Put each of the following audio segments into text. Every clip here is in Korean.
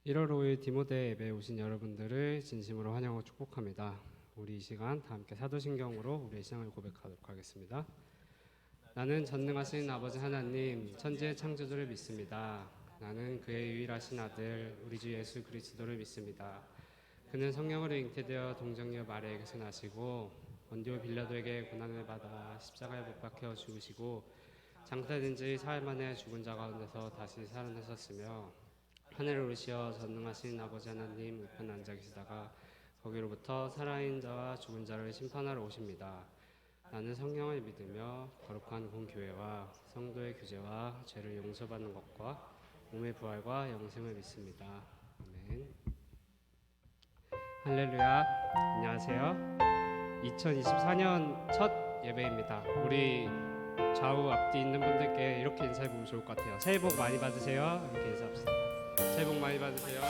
1월 5일 디모데 예배에 오신 여러분들을 진심으로 환영하고 축복합니다. 우리 이 시간 다 함께 사도신경으로 우리의 신앙을 고백하도록 하겠습니다. 나는 전능하신 아버지 하나님 천지의 창조주를 믿습니다. 나는 그의 유일하신 아들 우리 주 예수 그리스도를 믿습니다. 그는 성령으로 잉태되어 동정녀 마리아에게서 나시고 본디오 빌라도에게 고난을 받아 십자가에 못 박혀 죽으시고 장사된 지 사흘 만에 죽은 자 가운데서 다시 살아나셨으며 하늘을 오르시어 전능하신 아버지 하나님 우편 앉아 계시다가 거기로부터 살아있는 자와 죽은 자를 심판하러 오십니다. 나는 성령을 믿으며 거룩한 공교회와 성도의 규제와 죄를 용서받는 것과 몸의 부활과 영생을 믿습니다. 아멘. 할렐루야. 안녕하세요. 2024년 첫 예배입니다. 우리 좌우 앞뒤 있는 분들께 이렇게 인사해보면 좋을 것 같아요. 새해 복 많이 받으세요. 이렇게 인사합시다. 새해 복 많이 받으세요.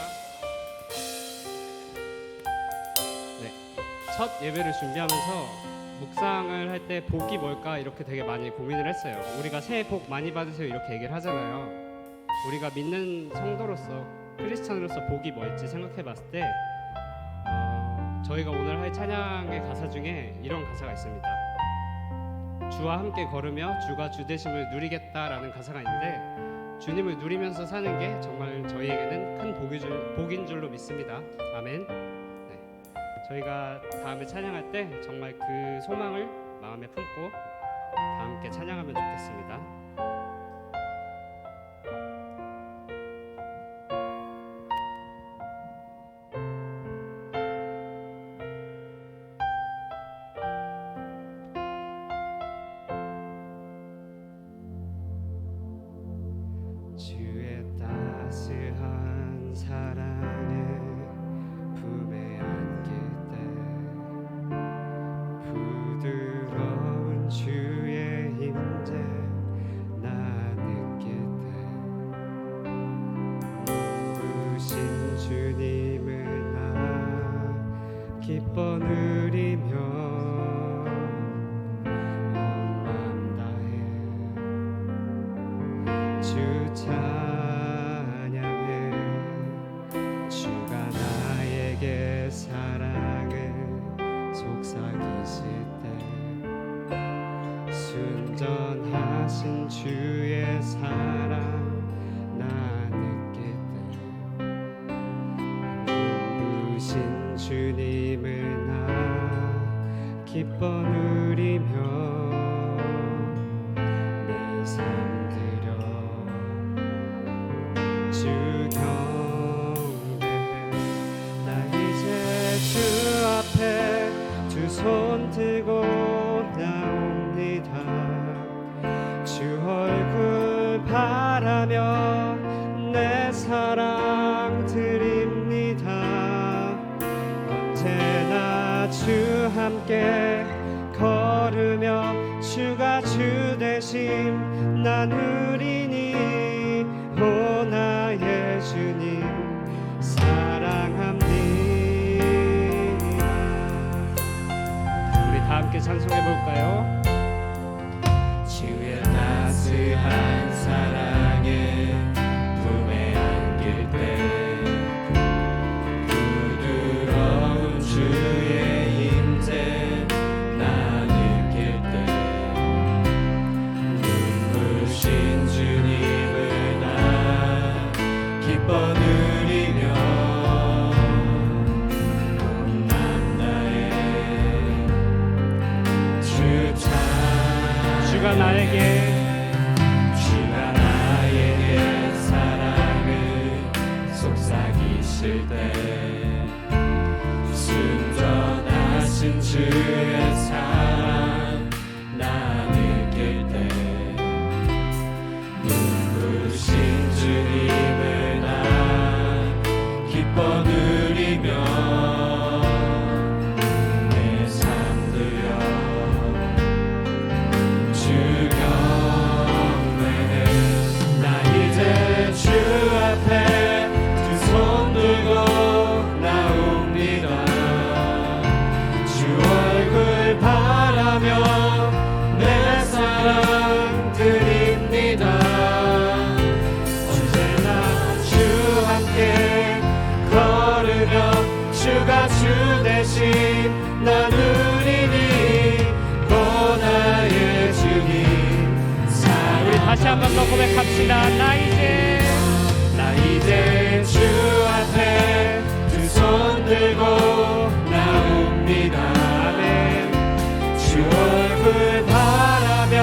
네, 첫 예배를 준비하면서 묵상을 할 때 복이 뭘까 이렇게 되게 많이 고민을 했어요. 우리가 새해 복 많이 받으세요 이렇게 얘기를 하잖아요. 우리가 믿는 성도로서 크리스찬으로서 복이 뭘지 생각해봤을 때 저희가 오늘 할 찬양의 가사 중에 이런 가사가 있습니다. 주와 함께 걸으며 주가 주 되심을 누리겠다라는 가사가 있는데 주님을 누리면서 사는 게 정말 저희에게는 큰 복인 줄로 믿습니다. 아멘. 네. 저희가 다음에 찬양할 때 정말 그 소망을 마음에 품고 다 함께 찬양하면 좋겠습니다. 주의 따스한 사랑에 품에 안길 때 부드러운 주의 임재 나 느낄 때 누구신 주님을 나 기뻐 누리며 찬양해 주가 나에게 사랑을 속삭이실 때 순전하신 주의 사랑 나 느낄 때 누구신 주님을 나 기뻐 누리며 내 삶 주 경배해. 나 이제 주 앞에 두 손 들고 나옵니다. 주 얼굴 바라며 내 사랑 드립니다. 언제나 주 함께 걸으며 주가 주 되심 나 누리니 오 나의 주님 사랑합니다. 우리 다 함께 찬송해 볼까요? 주의 따스한 사랑에 품에 안길 때 부드러운 주의 임재 나 느낄 때 눈부신 주 나누리니 오 나의 주님 사랑합니다. 우리 다시 한 번 더 고백합시다. 나 이제 주 앞에 두 손 들고 나옵니다. 아멘. 주 얼굴 바라며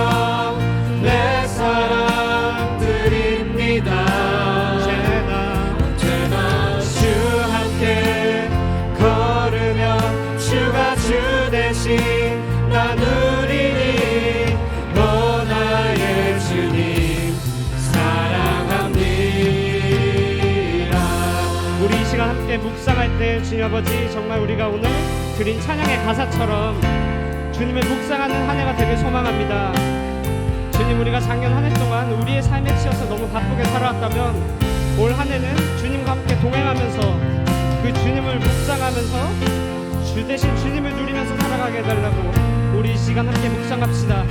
내 사랑 드립니다. 언제나 주 함께 걸으며 주가 주 대신 나누리니 오 나의 주님 사랑합니다. 우리 이 시간 함께 묵상할 때 주님 아버지 정말 우리가 오늘 드린 찬양의 가사처럼 주님을 묵상하는 한 해가 되길 소망합니다. 주님, 우리가 작년 한 해 동안 우리의 삶에 치여서 너무 바쁘게 살아왔다면 올 한 해는 주님과 함께 동행하면서 그 주님을 묵상하면서 주 대신 주님을 누리면서 살아가게 해달라고 우리 이 시간 함께 묵상합시다.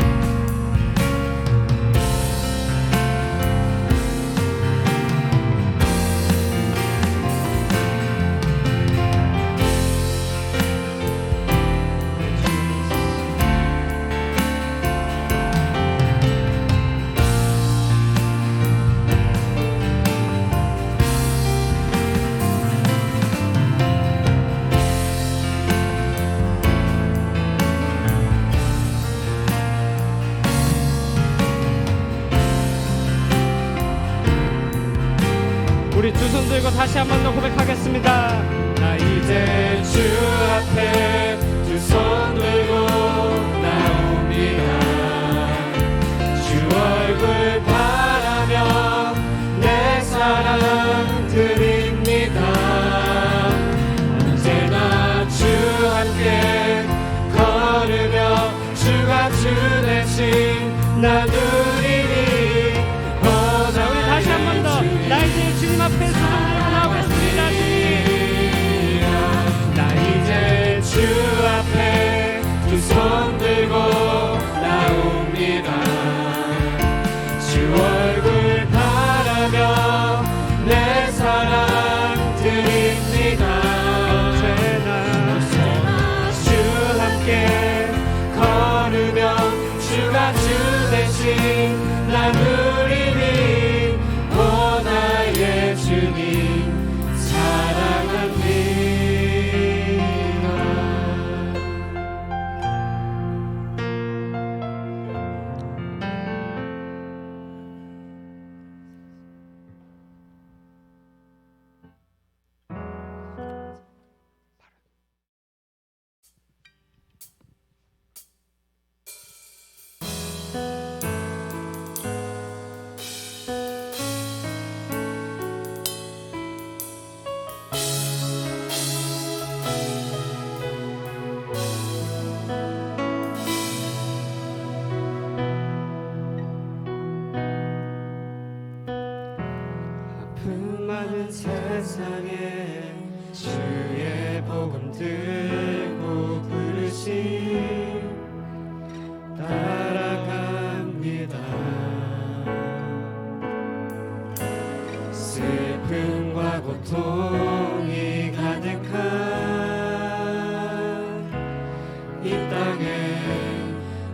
우리 두 손 들고 다시 한 번 더 고백하겠습니다. 나 이제 주 앞에 두 손 들고 나옵니다. 주 얼굴 바라며 내 사랑 드립니다. 언제나 주 함께 걸으며 주가 주 대신 나누리니 자, 우리 다시 한 번 더 나 이제 주님 앞에 두 손 들고 나오겠습니다. 주님 나 이제 주 앞에 두 손 들고 나옵니다. 주 얼굴 바라며 내 사랑 드립니다. 언제나 주 함께 걸으며 주가 주 대신 나누리니 오 나의 주님 사랑합니다. 많은 세상에 주의 복음 들고 부르심 따라갑니다. 슬픔과 고통이 가득한 이 땅에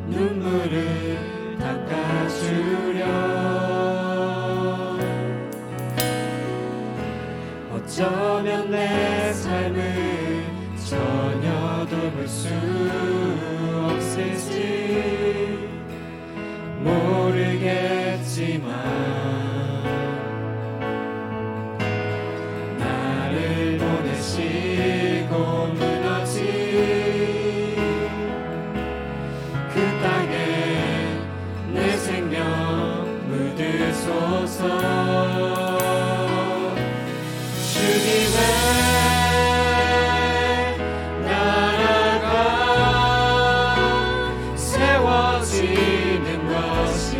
눈물을 닦아주려 어쩌면 내 삶을 전혀 돌볼 수 없을지 모르겠지만 나를 보내시고 무너진 그 땅에 내 생명 묻으소서. 주님의 나라가 세워지는 것이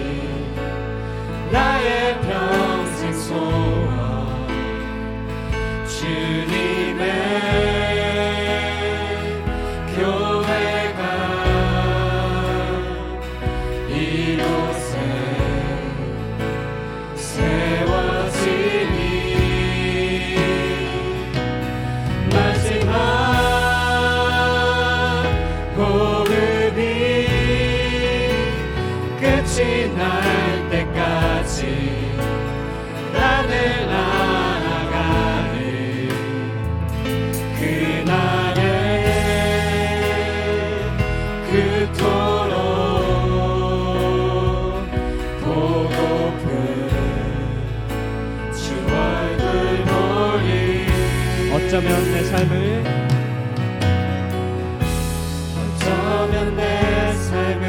어쩌면 내 삶을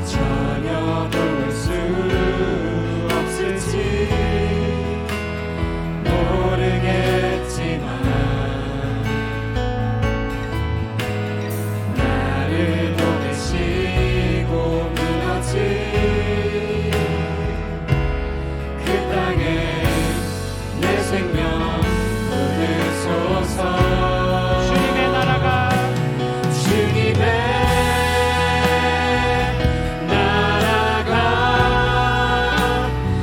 전혀 돌볼 수 없을지 모르겠지만 나를 보내시고 무너진 그 땅에 내 생명 부르소서. 주님의 나라가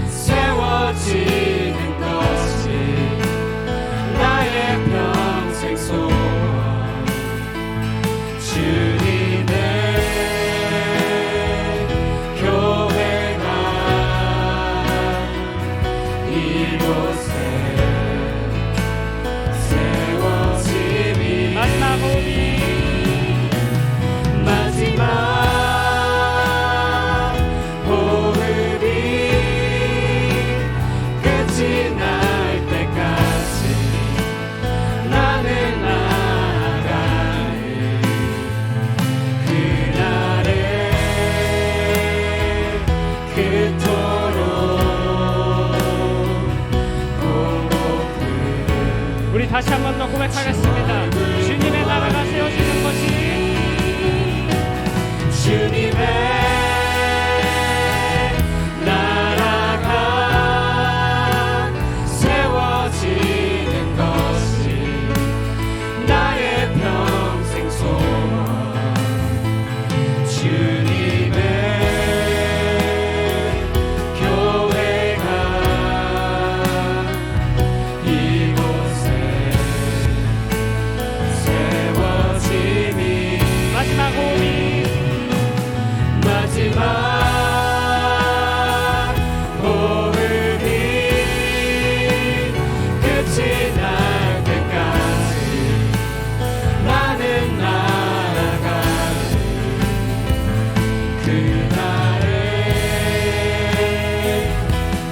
세워지는 것이 나의 평생 소원. 주님의 교회가 이곳에 세워짐이 마지막 호흡이 끝이 날 때까지 나는 나아가리. 그날에 그토록 고고픈 우리 다시 한 번 더 고백하겠습니다. 주님의 나라가 세워지는 것이 주님의 나라가 세워지는 것이 나의 평생 소원. 주님의 교회가 이곳에 세워짐이 마지막 호흡이 끝이 날 때까지 나는 나아가리. 그날에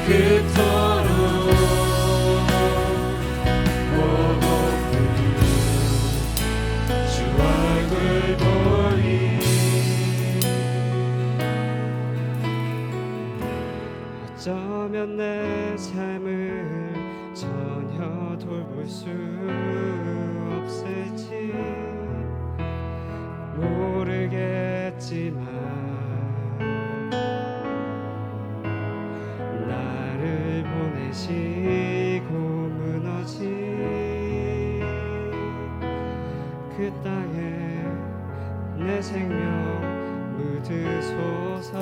그토록 고고픈 주 얼굴 보리. 어쩌면 내 삶을 전혀 돌볼 수 없을지 모르겠지만 나를 보내시고 무너진 그 땅에 내 생명 묻으소서.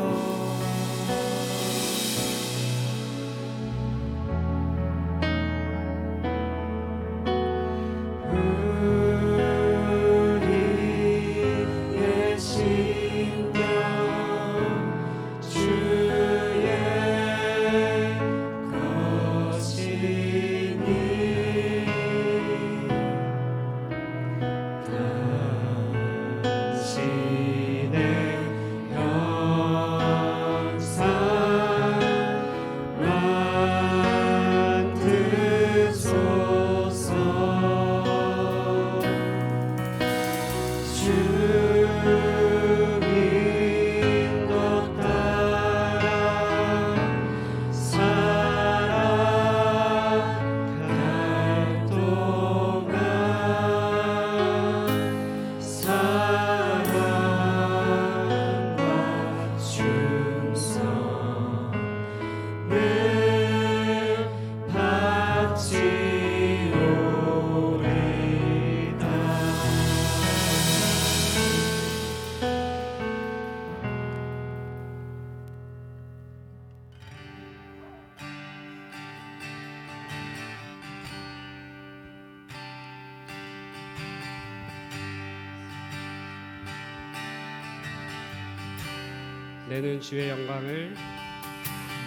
내는 주의 영광을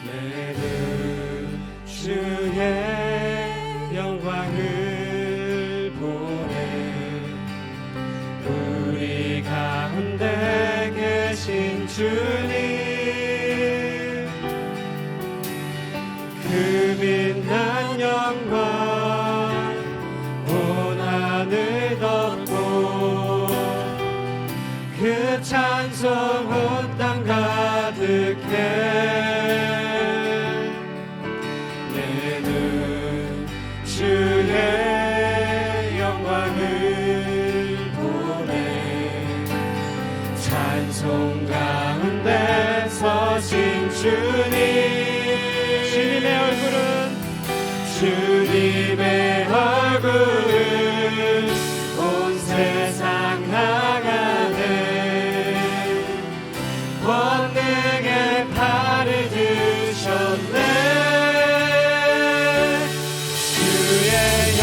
내는 주의 영광을 보내. 우리 가운데 계신 주님 그 빛난 영광 찬송 온 땅 가득해 내 눈 주의 영광을 보네 찬송 가운데 서신 주님의 얼굴은 온 세상 향하네 권능의 팔을 드셨네 주의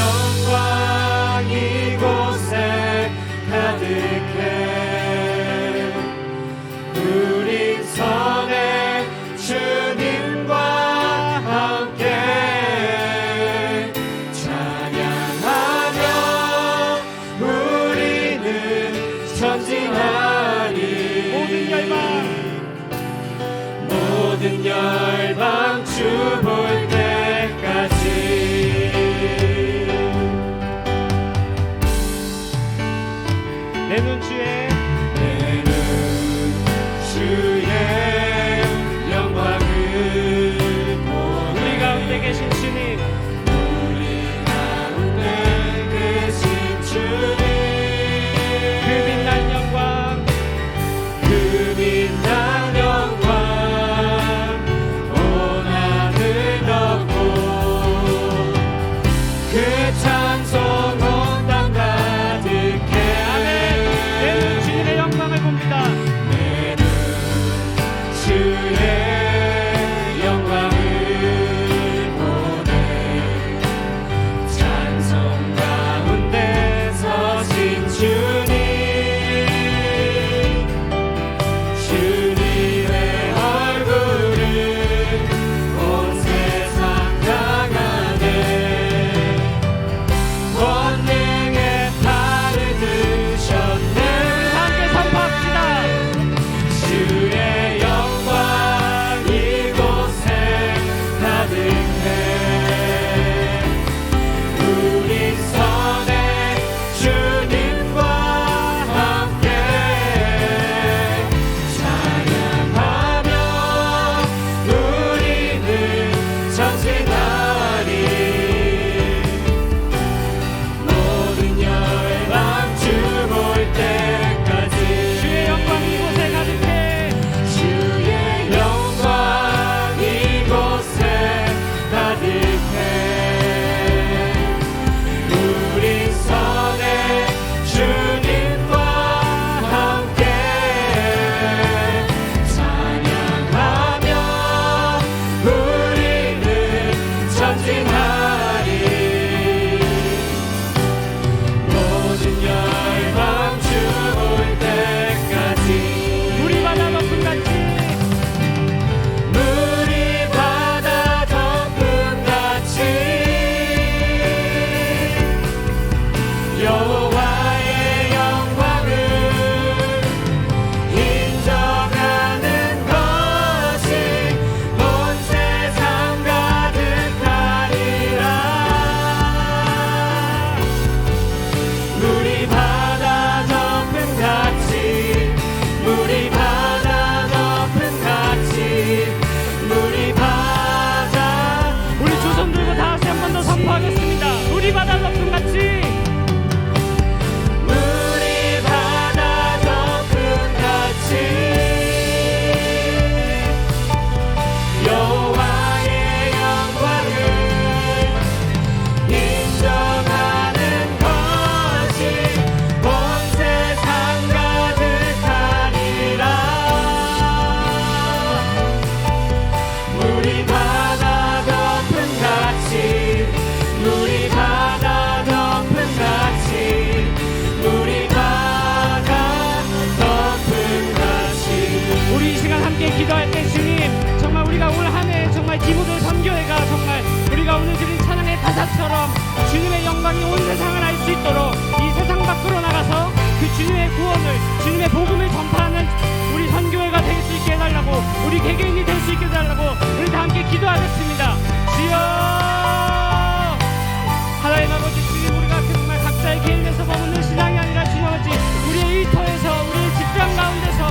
영광 이곳에 가득해 우린 선의 주님과 함께 찬양하며 우리는 전진하리 모든 열방 주 볼 때까지 내 눈 주의 영광을 보네 우리 가운데 계신 주님 우리 가운데 계신 주님 그 빛난 영광 그 빛난 영광 온 하늘 덮고 그 찬송 온 땅 가득해 아멘 내 눈 주님의 영광을 봅니다 내 눈 주의 영광을 보네 찬송 가운데 서신 주님 주님의 얼굴은 온 세상 향하네 권능의 팔을 드셨네 함께 선포합시다 주의 영광 이곳에 가득해 우리 선의 주님과 함께 찬양하며 우리는 전진하리 모든 열방 주 볼 때까지 주의 영광 이곳에 가득해 주의 영광 이곳에 가득해 우리 선의 주님과 함께 찬양하며 우리는 전진하리 모든 열방 주 볼 때까지 물이 바다 덮음 같이 물이 바다 덮음 같이 여호와의 영광을 인정하는 것이 온 세상 가득하리라 물이 바다 덮음 같이 물이 바다 덮음 같이 물이 바다 우리 두 손 들고 다 같이 한 번 더 선포하겠습니다 물이 바다 덮음 같이 물이 바다 덮음 같이 여호와의 영광을 인정하는 것이 온 세상 가득하리라 물이 바다 덮음 같이 물이 바다 덮음 같이 물이 바다 덮음 같이 우리 이 시간 함께 기도할 때 주님 정말 우리가 올 한 해 정말 기부들 선교회가 정말 우리가 오늘 드린 찬양의 가사처럼 주님의 영광이 온 세상을 알 수 있도록 이 세상 밖으로 나가서 그 주님의 구원을 주님의 복음을 전파하는 우리 선교회가 될 수 있게 해달라고 우리 개개인이 될 수 있게 해달라고 우리 다 함께 기도하겠습니다 주여 하나님 아버지 주님 우리가 정말 각자의 개인에서 머무는 신앙이 아니라 주님 아버지 우리의 일터에서 우리의 직장 가운데서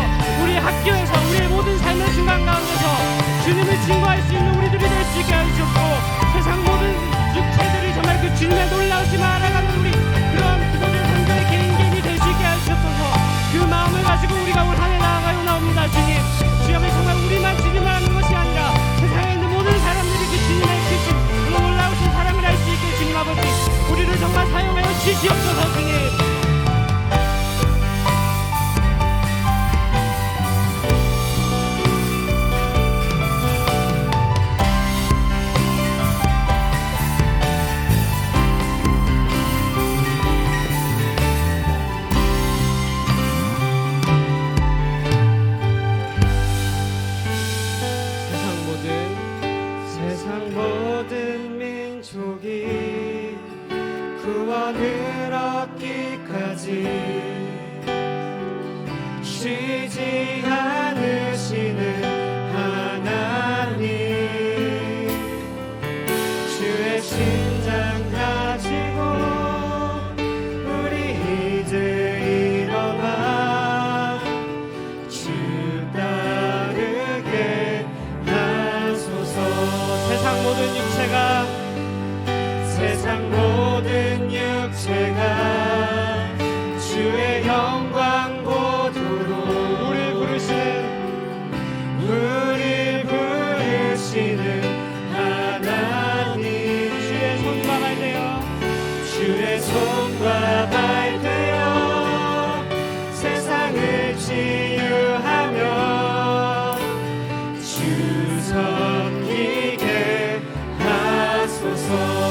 포기 구원을 얻기까지 쉬지 않으시는 하나님, 주의 심장 가지고 우리 이제 일어나 주 따르게 하소서. 세상 모든 육체가 주의 영광 보도록 우리 부르시는 하나님, 주의 손과 발 되어 세상을 치유하며 주 섬기게 하소서.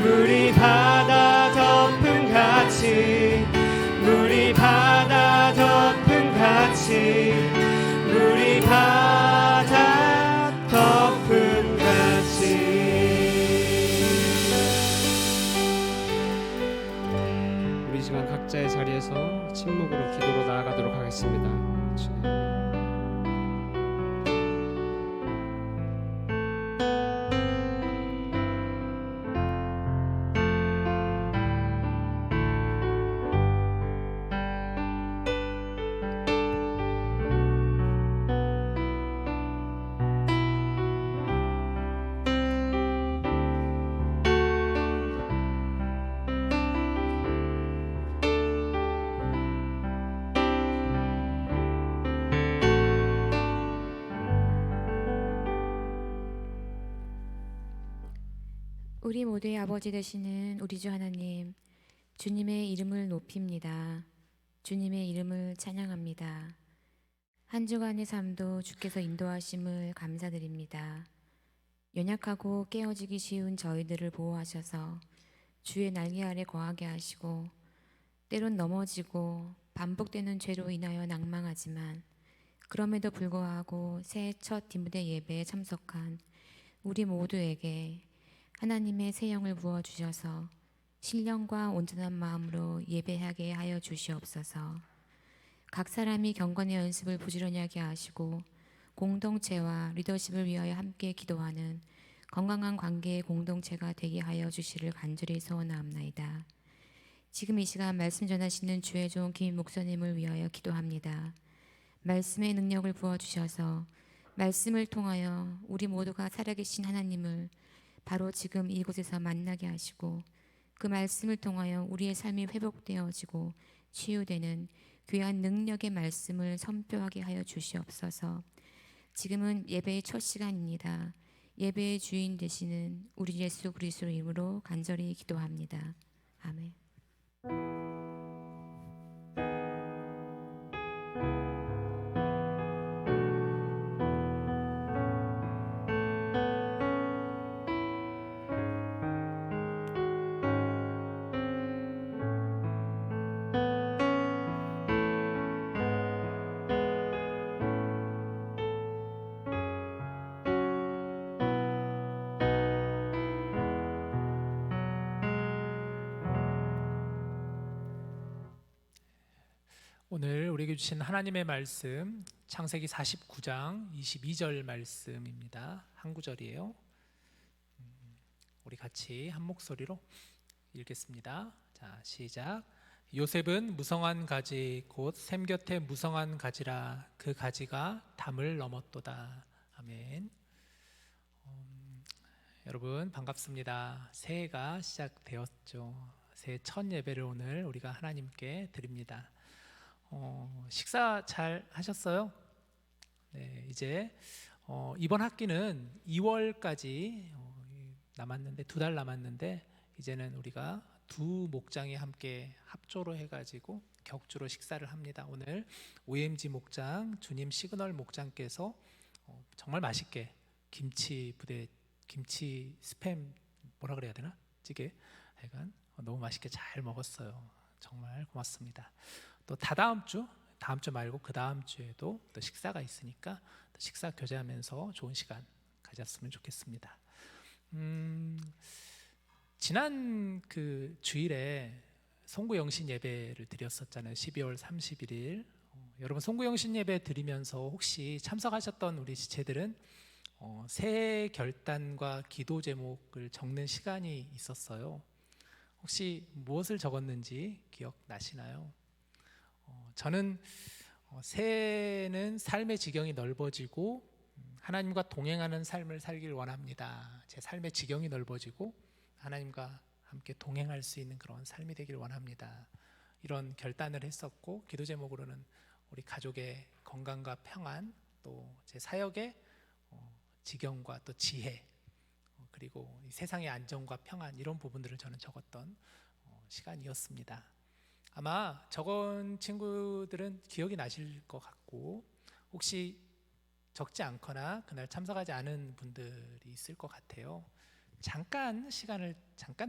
물이 바다 덮음 같이 물이 바다 덮음 같이 물이 바다 덮음 같이. 우리 시간 각자의 자리에서 침묵으로 기도로 나아가도록 하겠습니다. 우리 모두의 아버지 되시는 우리 주 하나님, 주님의 이름을 높입니다. 주님의 이름을 찬양합니다. 한 주간의 삶도 주께서 인도하심을 감사드립니다. 연약하고 깨어지기 쉬운 저희들을 보호하셔서 주의 날개 아래 거하게 하시고, 때론 넘어지고 반복되는 죄로 인하여 낭망하지만 그럼에도 불구하고 새해 첫 디무데 예배에 참석한 우리 모두에게 하나님의 새 영을 부어주셔서 신령과 온전한 마음으로 예배하게 하여 주시옵소서. 각 사람이 경건의 연습을 부지런히 하게 하시고 공동체와 리더십을 위하여 함께 기도하는 건강한 관계의 공동체가 되게 하여 주시를 간절히 소원하옵나이다. 지금 이 시간 말씀 전하시는 주의 종 김 목사님을 위하여 기도합니다. 말씀의 능력을 부어주셔서 말씀을 통하여 우리 모두가 살아계신 하나님을 바로 지금 이곳에서 만나게 하시고, 그 말씀을 통하여 우리의 삶이 회복되어지고 치유되는 귀한 능력의 말씀을 선포하게 하여 주시옵소서. 지금은 예배의 첫 시간입니다. 예배의 주인 되시는 우리 예수 그리스도의 이름으로 간절히 기도합니다. 아멘. 오늘 우리에게 주신 하나님의 말씀 창세기 49장 22절 말씀입니다. 한 구절이에요. 우리 같이 한 목소리로 읽겠습니다. 자, 시작. 요셉은 무성한 가지 곧 샘 곁에 무성한 가지라 그 가지가 담을 넘었도다. 아멘. 여러분 반갑습니다. 새해가 시작되었죠. 새해 첫 예배를 오늘 우리가 하나님께 드립니다. 식사 잘 하셨어요? 네, 이제 이번 학기는 2월까지 남았는데 2달 남았는데 이제는 우리가 두 목장이 함께 합조로 해가지고 격주로 식사를 합니다. 오늘 OMG 목장, 주님 시그널 목장께서 정말 맛있게 김치 부대, 김치 스팸 뭐라 그래야 되나? 찌개 하여간 너무 맛있게 잘 먹었어요. 정말 고맙습니다. 또 다다음 주 말고 그 다음 주에도 또 식사가 있으니까 또 식사 교제하면서 좋은 시간 가졌으면 좋겠습니다. 지난 그 주일에 송구영신 예배를 드렸었잖아요. 12월 31일. 여러분 송구영신 예배 드리면서 혹시 참석하셨던 우리 지체들은 새해 결단과 기도 제목을 적는 시간이 있었어요. 혹시 무엇을 적었는지 기억나시나요? 저는 새해는 삶의 지경이 넓어지고 하나님과 동행하는 삶을 살길 원합니다. 제 삶의 지경이 넓어지고 하나님과 함께 동행할 수 있는 그런 삶이 되길 원합니다. 이런 결단을 했었고, 기도 제목으로는 우리 가족의 건강과 평안, 또 제 사역의 지경과 또 지혜, 그리고 이 세상의 안정과 평안, 이런 부분들을 저는 적었던 시간이었습니다. 아마 적은 친구들은 기억이 나실 것 같고, 혹시 적지 않거나 그날 참석하지 않은 분들이 있을 것 같아요. 잠깐 시간을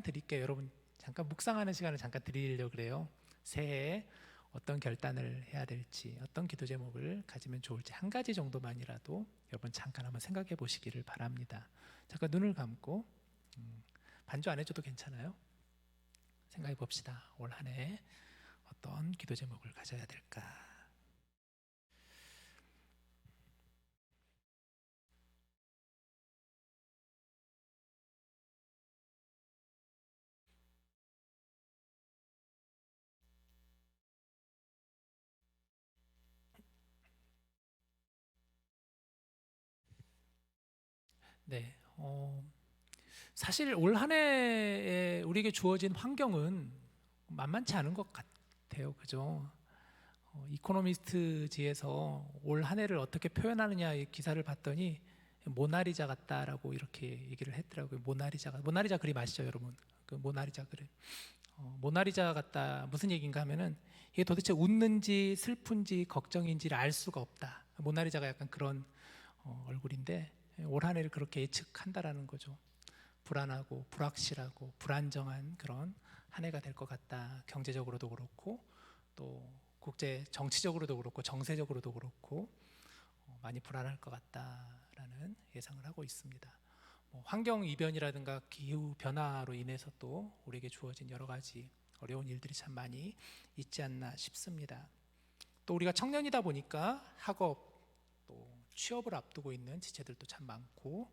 드릴게요. 여러분 잠깐 묵상하는 시간을 잠깐 드리려고 그래요. 새해에 어떤 결단을 해야 될지, 어떤 기도 제목을 가지면 좋을지 한 가지 정도만이라도 여러분 잠깐 한번 생각해 보시기를 바랍니다. 잠깐 눈을 감고 반주 안 해줘도 괜찮아요. 생각해 봅시다. 올 한 해 어떤 기도 제목을 가져야 될까? 네, 사실 올 한 해에 우리에게 주어진 환경은 만만치 않은 것 같아요. 그죠? 이코노미스트지에서 올 한 해를 어떻게 표현하느냐 이 기사를 봤더니 모나리자 같다라고 이렇게 얘기를 했더라고요. 모나리자 그림 아시죠, 여러분? 그 모나리자 그림. 모나리자 같다 무슨 얘기인가 하면은 이게 도대체 웃는지 슬픈지 걱정인지를 알 수가 없다. 모나리자가 약간 그런 얼굴인데 올 한 해를 그렇게 예측한다라는 거죠. 불안하고 불확실하고 불안정한 그런 한 해가 될 것 같다. 경제적으로도 그렇고 또 국제 정치적으로도 그렇고 정세적으로도 그렇고 많이 불안할 것 같다라는 예상을 하고 있습니다. 환경 이변이라든가 기후 변화로 인해서 또 우리에게 주어진 여러 가지 어려운 일들이 참 많이 있지 않나 싶습니다. 또 우리가 청년이다 보니까 학업 또 취업을 앞두고 있는 지체들도 참 많고,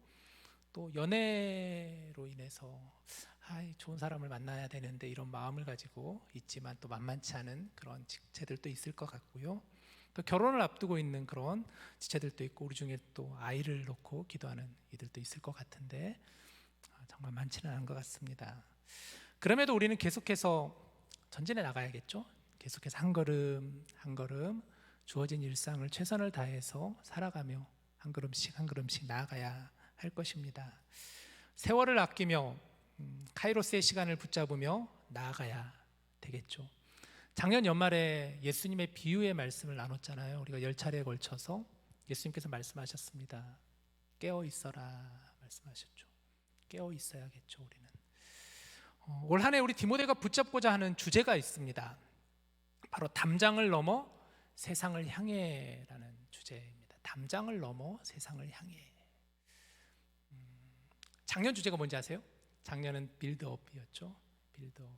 또 연애로 인해서 좋은 사람을 만나야 되는데 이런 마음을 가지고 있지만 또 만만치 않은 그런 지체들도 있을 것 같고요. 또 결혼을 앞두고 있는 그런 지체들도 있고, 우리 중에 또 아이를 놓고 기도하는 이들도 있을 것 같은데 정말 많지는 않은 것 같습니다. 그럼에도 우리는 계속해서 전진해 나가야겠죠. 계속해서 한 걸음 한 걸음 주어진 일상을 최선을 다해서 살아가며 한 걸음씩 나아가야 할 것입니다. 세월을 아끼며 카이로스의 시간을 붙잡으며 나아가야 되겠죠. 작년 연말에 예수님의 비유의 말씀을 나눴잖아요. 우리가 10차례에 걸쳐서 예수님께서 말씀하셨습니다. 깨어 있어라 말씀하셨죠. 깨어 있어야겠죠. 우리는 올 한 해 우리 디모데가 붙잡고자 하는 주제가 있습니다. 바로 담장을 넘어 세상을 향해라는 주제입니다. 담장을 넘어 세상을 향해. 작년 주제가 뭔지 아세요? 작년은 빌드업이었죠. 빌드업.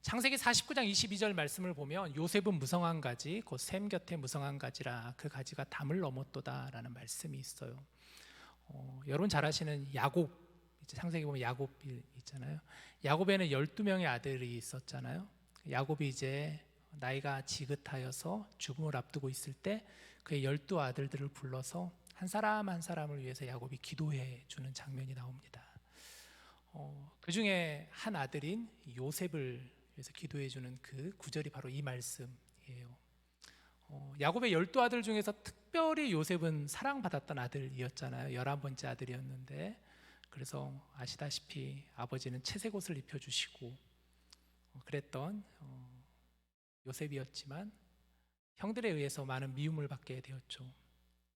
창세기 49장 22절 말씀을 보면 요셉은 무성한 가지 곧 샘 곁에 무성한 가지라 그 가지가 담을 넘었도다라는 말씀이 있어요. 여러분 잘 아시는 야곱, 이제 창세기 보면 야곱 있잖아요. 야곱에는 12명의 아들이 있었잖아요. 야곱이 이제 나이가 지긋하여서 죽음을 앞두고 있을 때 그의 12아들들을 불러서 한 사람 한 사람을 위해서 야곱이 기도해 주는 장면이 나옵니다. 그 중에 한 아들인 요셉을 위해서 기도해 주는 그 구절이 바로 이 말씀이에요. 야곱의 12아들 중에서 특별히 요셉은 사랑받았던 아들이었잖아요. 11번째 아들이었는데 그래서 아시다시피 아버지는 채색 옷을 입혀주시고 그랬던 요셉이었지만 형들에 의해서 많은 미움을 받게 되었죠.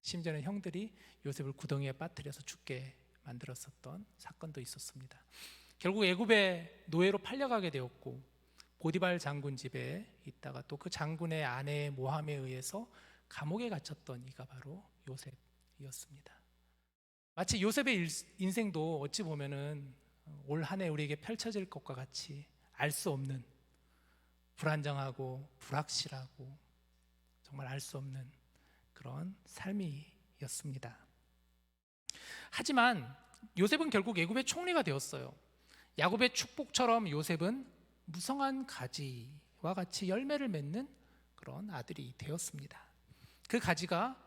심지어는 형들이 요셉을 구덩이에 빠뜨려서 죽게 만들었었던 사건도 있었습니다. 결국 애굽의 노예로 팔려가게 되었고 보디발 장군 집에 있다가 또 그 장군의 아내의 모함에 의해서 감옥에 갇혔던 이가 바로 요셉이었습니다. 마치 요셉의 인생도 어찌 보면은 올 한 해 우리에게 펼쳐질 것과 같이 알 수 없는, 불안정하고 불확실하고 정말 알 수 없는 그런 삶이었습니다. 하지만 요셉은 결국 애굽의 총리가 되었어요. 야곱의 축복처럼 요셉은 무성한 가지와 같이 열매를 맺는 그런 아들이 되었습니다. 그 가지가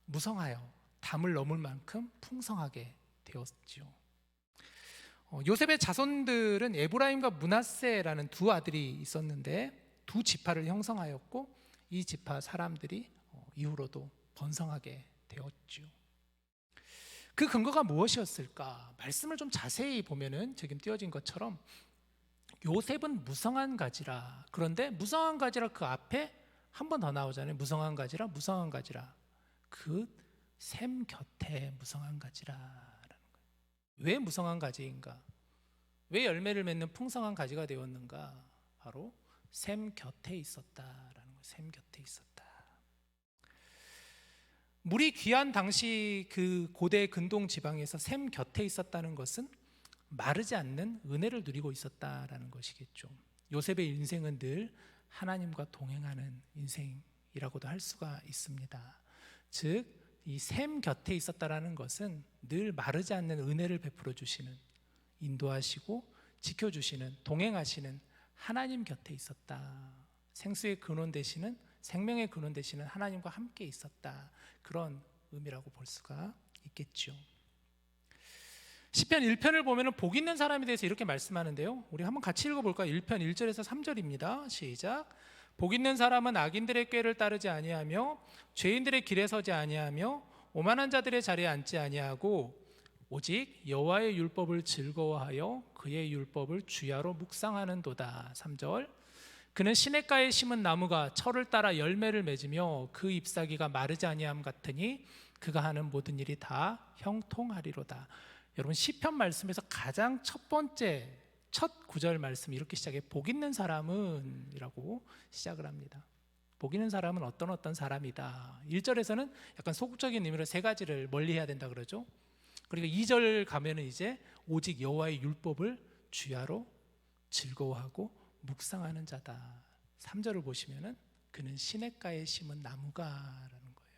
무성하여 담을 넘을 만큼 풍성하게 되었죠. 요셉의 자손들은 에브라임과 므낫세라는 두 아들이 있었는데 두 지파를 형성하였고 이 지파 사람들이 이후로도 번성하게 되었죠. 그 근거가 무엇이었을까? 말씀을 좀 자세히 보면은 지금 띄어진 것처럼 요셉은 무성한 가지라. 그런데 무성한 가지라 그 앞에 한 번 더 나오잖아요. 무성한 가지라, 무성한 가지라. 그 샘 곁에 무성한 가지라라는 거예요. 왜 무성한 가지인가? 왜 열매를 맺는 풍성한 가지가 되었는가? 바로 샘 곁에 있었다라는 거예요. 샘 곁에 있었다. 물이 귀한 당시 그 고대 근동 지방에서 샘 곁에 있었다는 것은 마르지 않는 은혜를 누리고 있었다라는 것이겠죠. 요셉의 인생은 늘 하나님과 동행하는 인생이라고도 할 수가 있습니다. 즉, 이 샘 곁에 있었다라는 것은 늘 마르지 않는 은혜를 베풀어 주시는, 인도하시고 지켜주시는, 동행하시는 하나님 곁에 있었다. 생수의 근원 되시는, 생명의 근원 되시는 하나님과 함께 있었다. 그런 의미라고 볼 수가 있겠죠. 시편 1편을 보면 복 있는 사람에 대해서 이렇게 말씀하는데요. 우리 한번 같이 읽어볼까요? 1편 1절에서 3절입니다. 시작. 복 있는 사람은 악인들의 꾀를 따르지 아니하며 죄인들의 길에 서지 아니하며 오만한 자들의 자리에 앉지 아니하고 오직 여호와의 율법을 즐거워하여 그의 율법을 주야로 묵상하는도다. 3절. 그는 시냇가에 심은 나무가 철을 따라 열매를 맺으며 그 잎사귀가 마르지 아니함 같으니 그가 하는 모든 일이 다 형통하리로다. 여러분, 시편 말씀에서 가장 첫 번째 첫 구절 말씀 이렇게 시작해. 복 있는 사람은 이라고 시작을 합니다. 복 있는 사람은 어떤 사람이다. 1절에서는 약간 소극적인 의미로 세 가지를 멀리해야 된다 그러죠. 그리고 2절 가면은 이제 오직 여호와의 율법을 주야로 즐거워하고 묵상하는 자다. 3절을 보시면은 그는 시냇가에 심은 나무가라는 거예요.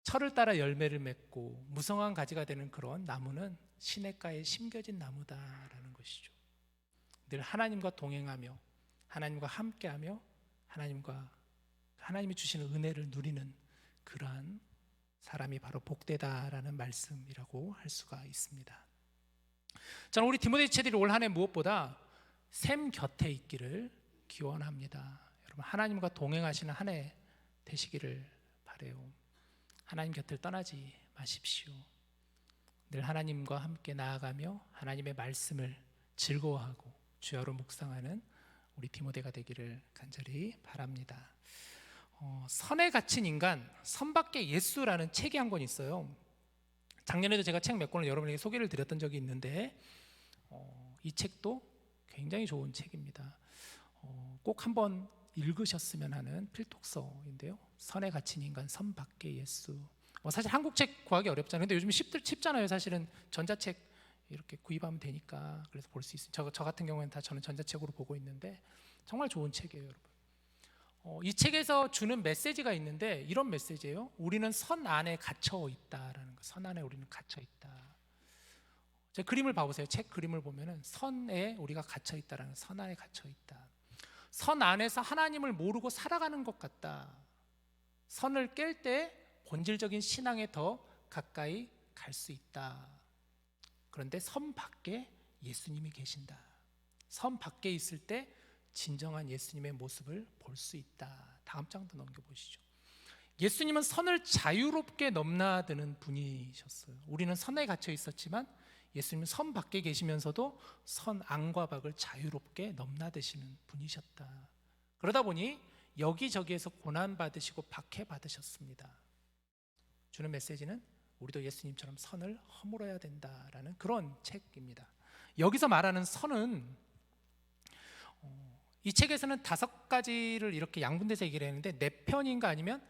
철을 따라 열매를 맺고 무성한 가지가 되는 그런 나무는 시냇가에 심겨진 나무다라는 것이죠. 늘 하나님과 동행하며 하나님과 함께하며 하나님이 주시는 은혜를 누리는 그러한 사람이 바로 복되다라는 말씀이라고 할 수가 있습니다. 저는 우리 디모데 지체들이 올 한 해 무엇보다 샘 곁에 있기를 기원합니다. 여러분, 하나님과 동행하시는 한 해 되시기를 바라요. 하나님 곁을 떠나지 마십시오. 늘 하나님과 함께 나아가며 하나님의 말씀을 즐거워하고 주야로 묵상하는 우리 디모데가 되기를 간절히 바랍니다. 선에 갇힌 인간, 선 밖의 예수라는 책이 한 권 있어요. 작년에도 제가 책 몇 권을 여러분에게 소개를 드렸던 적이 있는데 이 책도 굉장히 좋은 책입니다. 꼭 한번 읽으셨으면 하는 필독서인데요. 선에 갇힌 인간, 선 밖의 예수. 사실 한국 책 구하기 어렵잖아요. 근데 요즘 쉽잖아요. 사실은 전자책 이렇게 구입하면 되니까. 그래서 볼 수 있어요. 저 같은 경우에는 다 저는 전자책으로 보고 있는데 정말 좋은 책이에요, 여러분. 이 책에서 주는 메시지가 있는데 이런 메시지예요. 우리는 선 안에 갇혀 있다라는 거. 선 안에 우리는 갇혀 있다. 제 그림을 봐보세요. 책 그림을 보면은 선에 우리가 갇혀 있다라는, 선 안에 갇혀 있다. 선 안에서 하나님을 모르고 살아가는 것 같다. 선을 깰 때 본질적인 신앙에 더 가까이 갈 수 있다. 그런데 선 밖에 예수님이 계신다. 선 밖에 있을 때 진정한 예수님의 모습을 볼 수 있다. 다음 장도 넘겨보시죠. 예수님은 선을 자유롭게 넘나드는 분이셨어요. 우리는 선에 갇혀 있었지만 예수님은 선 밖에 계시면서도 선 안과 밖을 자유롭게 넘나드시는 분이셨다. 그러다 보니 여기저기에서 고난받으시고 박해받으셨습니다. 주는 메시지는 우리도 예수님처럼 선을 허물어야 된다라는 그런 책입니다. 여기서 말하는 선은 이 책에서는 5가지를 이렇게 양분돼서 얘기를 했는데 내 편인가 아니면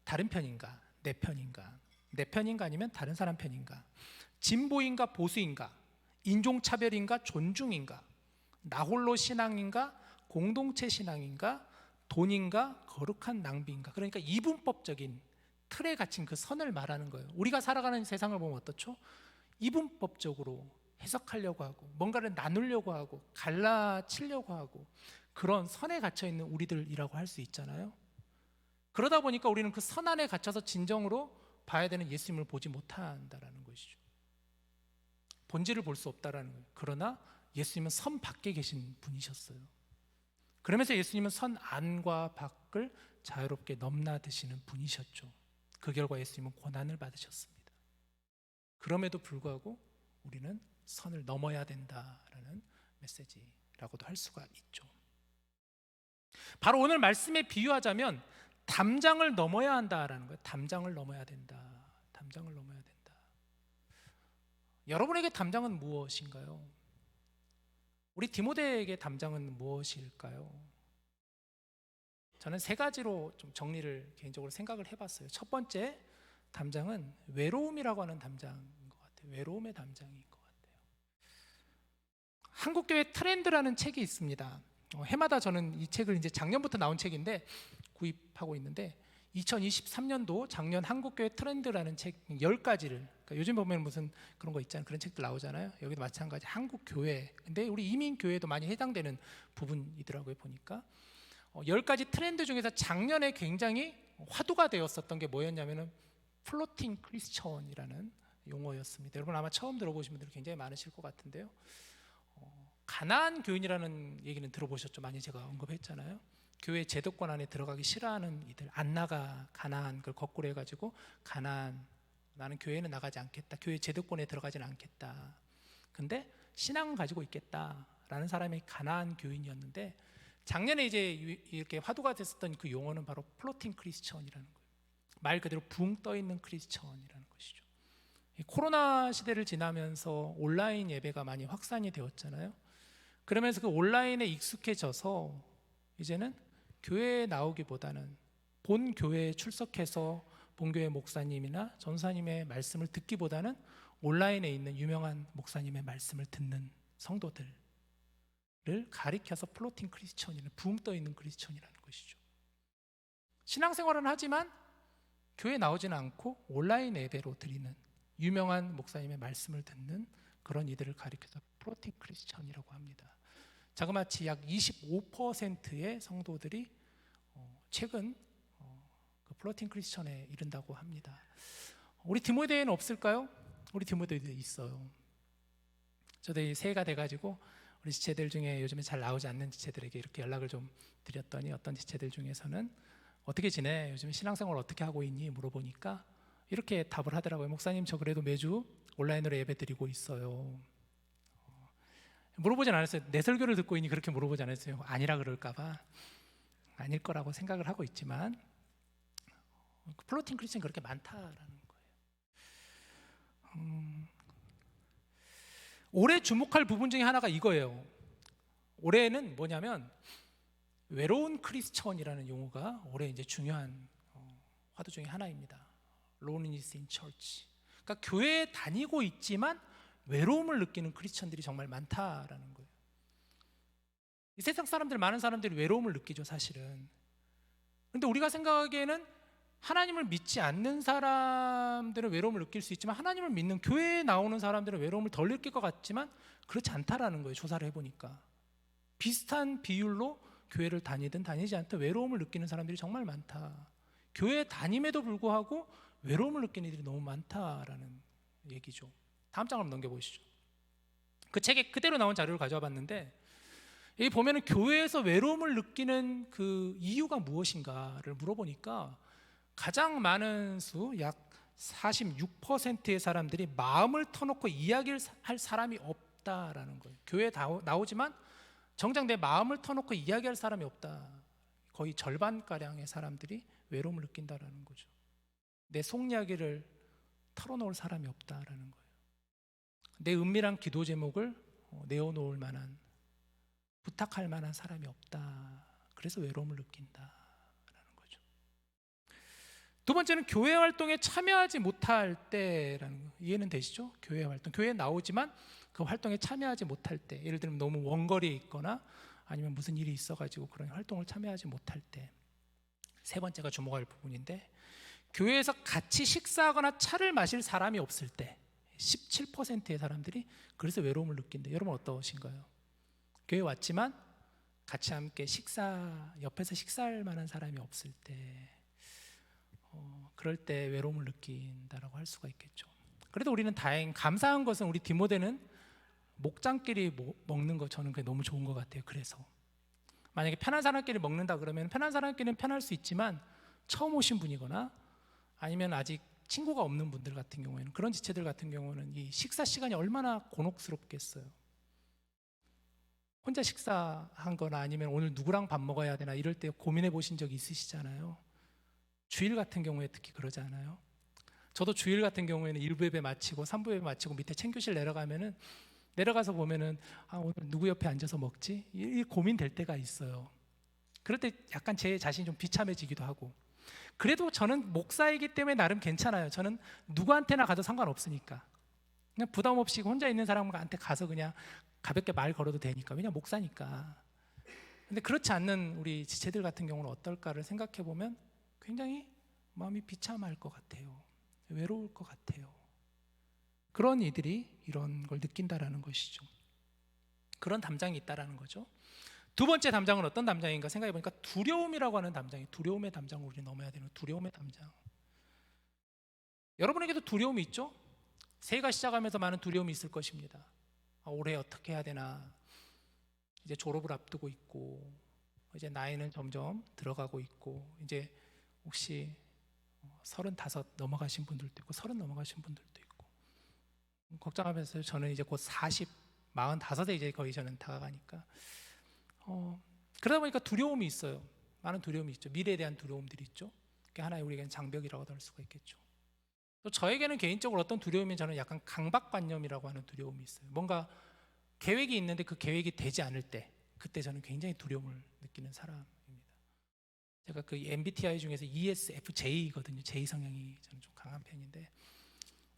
다른 편인가, 내 편인가, 내 편인가 아니면 다른 사람 편인가, 진보인가 보수인가, 인종차별인가 존중인가, 나홀로 신앙인가 공동체 신앙인가, 돈인가 거룩한 낭비인가. 그러니까 이분법적인 틀에 갇힌 그 선을 말하는 거예요. 우리가 살아가는 세상을 보면 어떻죠? 이분법적으로 해석하려고 하고 뭔가를 나누려고 하고 갈라치려고 하고 그런 선에 갇혀 있는 우리들이라고 할 수 있잖아요. 그러다 보니까 우리는 그 선 안에 갇혀서 진정으로 봐야 되는 예수님을 보지 못한다라는 것이죠. 본질을 볼 수 없다라는 거예요. 그러나 예수님은 선 밖에 계신 분이셨어요. 그러면서 예수님은 선 안과 밖을 자유롭게 넘나드시는 분이셨죠. 그 결과 예수님은 고난을 받으셨습니다. 그럼에도 불구하고 우리는 선을 넘어야 된다라는 메시지라고도 할 수가 있죠. 바로 오늘 말씀에 비유하자면 담장을 넘어야 한다라는 거예요. 담장을 넘어야 된다. 담장을 넘어야 된다. 여러분에게 담장은 무엇인가요? 우리 디모데에게 담장은 무엇일까요? 저는 3가지로 좀 정리를 개인적으로 생각을 해봤어요. 첫 번째 담장은 외로움이라고 하는 담장인 것 같아요. 외로움의 담장인 것 같아요. 한국교회 트렌드라는 책이 있습니다. 해마다 저는 이 책을 이제 작년부터 나온 책인데 구입하고 있는데 2023년도 작년 한국교회 트렌드라는 책 10가지를, 그러니까 요즘 보면 무슨 그런 거 있잖아요. 그런 책들 나오잖아요. 여기도 마찬가지 한국교회, 근데 우리 이민교회도 많이 해당되는 부분이더라고요. 보니까 10가지 트렌드 중에서 작년에 굉장히 화두가 되었었던 게 뭐였냐면은 플로팅 크리스천이라는 용어였습니다. 여러분 아마 처음 들어보신 분들이 굉장히 많으실 것 같은데요. 가나안 교인이라는 얘기는 들어보셨죠? 많이 제가 언급했잖아요. 교회 제도권 안에 들어가기 싫어하는 이들, 안 나가, 가나안, 그걸 거꾸로 해가지고 가나안, 나는 교회는 나가지 않겠다, 교회 제도권에 들어가지는 않겠다, 근데 신앙은 가지고 있겠다라는 사람이 가나안 교인이었는데, 작년에 이제 이렇게 화두가 됐었던 그 용어는 바로 플로팅 크리스천이라는 거예요. 말 그대로 붕 떠 있는 크리스천이라는 것이죠. 이 코로나 시대를 지나면서 온라인 예배가 많이 확산이 되었잖아요. 그러면서 그 온라인에 익숙해져서 이제는 교회에 나오기보다는 본 교회에 출석해서 본교회 목사님이나 전사님의 말씀을 듣기보다는 온라인에 있는 유명한 목사님의 말씀을 듣는 성도들을 가리켜서 플로팅 크리스천이라는, 붕 떠 있는 크리스천이라는 것이죠. 신앙생활은 하지만 교회에 나오지는 않고 온라인 예배로 드리는 유명한 목사님의 말씀을 듣는 그런 이들을 가리켜서 플로팅 크리스천이라고 합니다. 자그마치 약 25%의 성도들이 최근 그 플로팅 크리스천에 이른다고 합니다. 우리 디모데에는 없을까요? 우리 디모데에도 있어요. 저도 이 새해가 돼가지고 우리 지체들 중에 요즘에 잘 나오지 않는 지체들에게 이렇게 연락을 좀 드렸더니 어떤 지체들 중에서는 어떻게 지내? 요즘 신앙생활 어떻게 하고 있니? 물어보니까 이렇게 답을 하더라고요. 목사님, 저 그래도 매주 온라인으로 예배 드리고 있어요. 물어보진 않았어요. 내 설교를 듣고 있니? 그렇게 물어보지 않았어요. 아니라 그럴까 봐. 아닐 거라고 생각을 하고 있지만 플로팅 크리스천이 그렇게 많다라는 거예요. 올해 주목할 부분 중에 하나가 이거예요. 올해는 뭐냐면 외로운 크리스천이라는 용어가 올해 이제 중요한 화두 중에 하나입니다. Loneliness in Church. 그러니까 교회에 다니고 있지만 외로움을 느끼는 크리스천들이 정말 많다라는 거예요. 이 세상 사람들, 많은 사람들이 외로움을 느끼죠, 사실은. 근데 우리가 생각하기에는 하나님을 믿지 않는 사람들은 외로움을 느낄 수 있지만 하나님을 믿는 교회에 나오는 사람들은 외로움을 덜 느낄 것 같지만 그렇지 않다라는 거예요. 조사를 해보니까 비슷한 비율로 교회를 다니든 다니지 않든 외로움을 느끼는 사람들이 정말 많다. 교회에 다님에도 불구하고 외로움을 느끼는 이들이 너무 많다라는 얘기죠. 다음 장 한번 넘겨보시죠. 그 책에 그대로 나온 자료를 가져와 봤는데 여기 보면은 교회에서 외로움을 느끼는 그 이유가 무엇인가를 물어보니까 가장 많은 수, 약 46%의 사람들이 마음을 터놓고 이야기를 할 사람이 없다라는 거예요. 교회에 나오지만 정작 내 마음을 터놓고 이야기할 사람이 없다. 거의 절반가량의 사람들이 외로움을 느낀다라는 거죠. 내 속 이야기를 털어놓을 사람이 없다라는 거예요. 내 은밀한 기도 제목을 내어놓을 만한, 부탁할 만한 사람이 없다. 그래서 외로움을 느낀다라는 거죠. 두 번째는 교회 활동에 참여하지 못할 때라는 거. 이해는 되시죠? 교회 활동, 교회에 나오지만 그 활동에 참여하지 못할 때, 예를 들면 너무 원거리에 있거나 아니면 무슨 일이 있어가지고 그런 활동을 참여하지 못할 때. 세 번째가 주목할 부분인데, 교회에서 같이 식사하거나 차를 마실 사람이 없을 때 17%의 사람들이 그래서 외로움을 느낀대. 여러분 어떠신가요? 교회 왔지만 같이 함께 옆에서 식사할 만한 사람이 없을 때, 그럴 때 외로움을 느낀다라고 할 수가 있겠죠. 그래도 우리는 감사한 것은 우리 디모데는 목장끼리 먹는 거, 저는 그게 너무 좋은 것 같아요. 그래서 만약에 편한 사람끼리 먹는다 그러면 편한 사람끼리는 편할 수 있지만 처음 오신 분이거나 아니면 아직 친구가 없는 분들 같은 경우에는, 그런 지체들 같은 경우는 이 식사 시간이 얼마나 곤혹스럽겠어요. 혼자 식사한 거나 아니면 오늘 누구랑 밥 먹어야 되나 이럴 때 고민해 보신 적 있으시잖아요. 주일 같은 경우에 특히 그러지 않아요? 저도 주일 같은 경우에는 1부 예배 마치고 3부 예배 마치고 밑에 챙교실 내려가서 보면은 오늘 누구 옆에 앉아서 먹지? 이 고민될 때가 있어요. 그럴 때 약간 제 자신이 좀 비참해지기도 하고. 그래도 저는 목사이기 때문에 나름 괜찮아요. 저는 누구한테나 가도 상관없으니까. 그냥 부담 없이 혼자 있는 사람한테 가서 그냥 가볍게 말 걸어도 되니까. 왜냐 목사니까. 근데 그렇지 않는 우리 지체들 같은 경우는 어떨까를 생각해 보면 굉장히 마음이 비참할 것 같아요. 외로울 것 같아요. 그런 이들이 이런 걸 느낀다라는 것이죠. 그런 담장이 있다라는 거죠. 두 번째 담장은 어떤 담장인가 생각해 보니까 두려움이라고 하는 담장이, 두려움의 담장을 우리 넘어야 되는 두려움의 담장. 여러분에게도 두려움이 있죠? 새해가 시작하면서 많은 두려움이 있을 것입니다. 올해 어떻게 해야 되나, 이제 졸업을 앞두고 있고, 이제 나이는 점점 들어가고 있고, 이제 혹시 35 넘어가신 분들도 있고 30 넘어가신 분들도 있고 걱정하면서 저는 이제 곧 40, 45에 이제 거의 저는 다가가니까 그러다 보니까 두려움이 있어요. 많은 두려움이 있죠. 미래에 대한 두려움들이 있죠. 그게 하나의 우리에게는 장벽이라고도 할 수가 있겠죠. 또 저에게는 개인적으로 어떤 두려움이, 저는 약간 강박관념이라고 하는 두려움이 있어요. 뭔가 계획이 있는데 그 계획이 되지 않을 때, 그때 저는 굉장히 두려움을 느끼는 사람입니다. 제가 그 MBTI 중에서 ESFJ거든요. J 성향이 저는 좀 강한 편인데,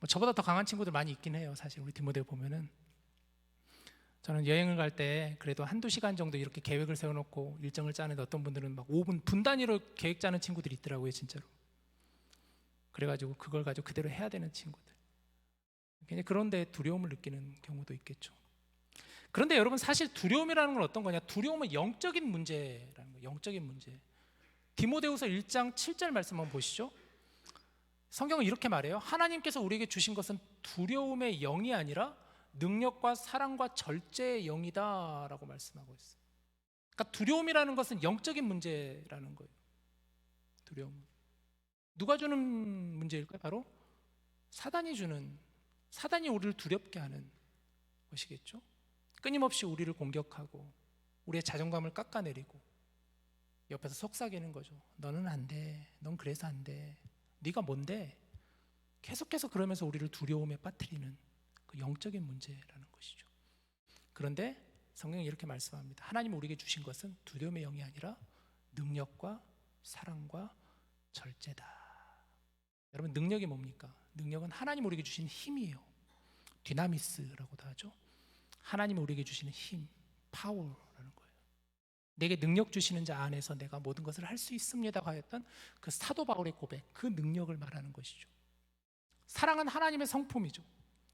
저보다 더 강한 친구들 많이 있긴 해요. 사실 우리 디모데 보면은 저는 여행을 갈 때 그래도 한두 시간 정도 이렇게 계획을 세워놓고 일정을 짜는데 어떤 분들은 막 5분 분 단위로 계획 짜는 친구들이 있더라고요, 진짜로. 그래가지고 그걸 가지고 그대로 해야 되는 친구들. 그런데 두려움을 느끼는 경우도 있겠죠. 그런데 여러분, 사실 두려움이라는 건 어떤 거냐? 두려움은 영적인 문제라는 거예요. 영적인 문제. 디모데후서 1장 7절 말씀 한번 보시죠. 성경은 이렇게 말해요. 하나님께서 우리에게 주신 것은 두려움의 영이 아니라 능력과 사랑과 절제의 영이다 라고 말씀하고 있어요. 그러니까 두려움이라는 것은 영적인 문제라는 거예요. 두려움은 누가 주는 문제일까요? 바로 사단이 주는, 사단이 우리를 두렵게 하는 것이겠죠. 끊임없이 우리를 공격하고 우리의 자존감을 깎아내리고 옆에서 속삭이는 거죠. 너는 안 돼. 넌 그래서 안 돼. 네가 뭔데? 계속해서 그러면서 우리를 두려움에 빠뜨리는 그 영적인 문제라는 것이죠. 그런데 성경이 이렇게 말씀합니다. 하나님이 우리에게 주신 것은 두려움의 영이 아니라 능력과 사랑과 절제다. 여러분, 능력이 뭡니까? 능력은 하나님 우리에게 주신 힘이에요. 디나미스라고도 하죠. 하나님이 우리에게 주시는 힘, 파워라는 거예요. 내게 능력 주시는 자 안에서 내가 모든 것을 할 수 있습니다 하였던 그 사도 바울의 고백, 그 능력을 말하는 것이죠. 사랑은 하나님의 성품이죠.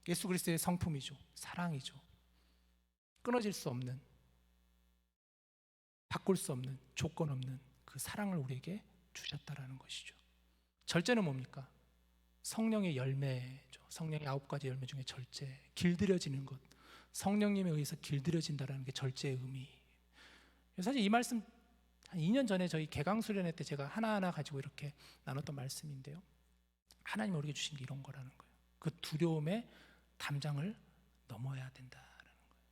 예수 그리스도의 성품이죠. 사랑이죠. 끊어질 수 없는, 바꿀 수 없는, 조건 없는 그 사랑을 우리에게 주셨다라는 것이죠. 절제는 뭡니까? 성령의 열매죠. 성령의 9가지 열매 중에 절제, 길들여지는 것, 성령님에 의해서 길들여진다라는 게 절제의 의미. 사실 이 말씀 한 2년 전에 저희 개강 수련회 때 제가 하나하나 가지고 이렇게 나눴던 말씀인데요. 하나님이 우리에게 주신 게 이런 거라는 거예요. 그 두려움의 담장을 넘어야 된다라는 거예요.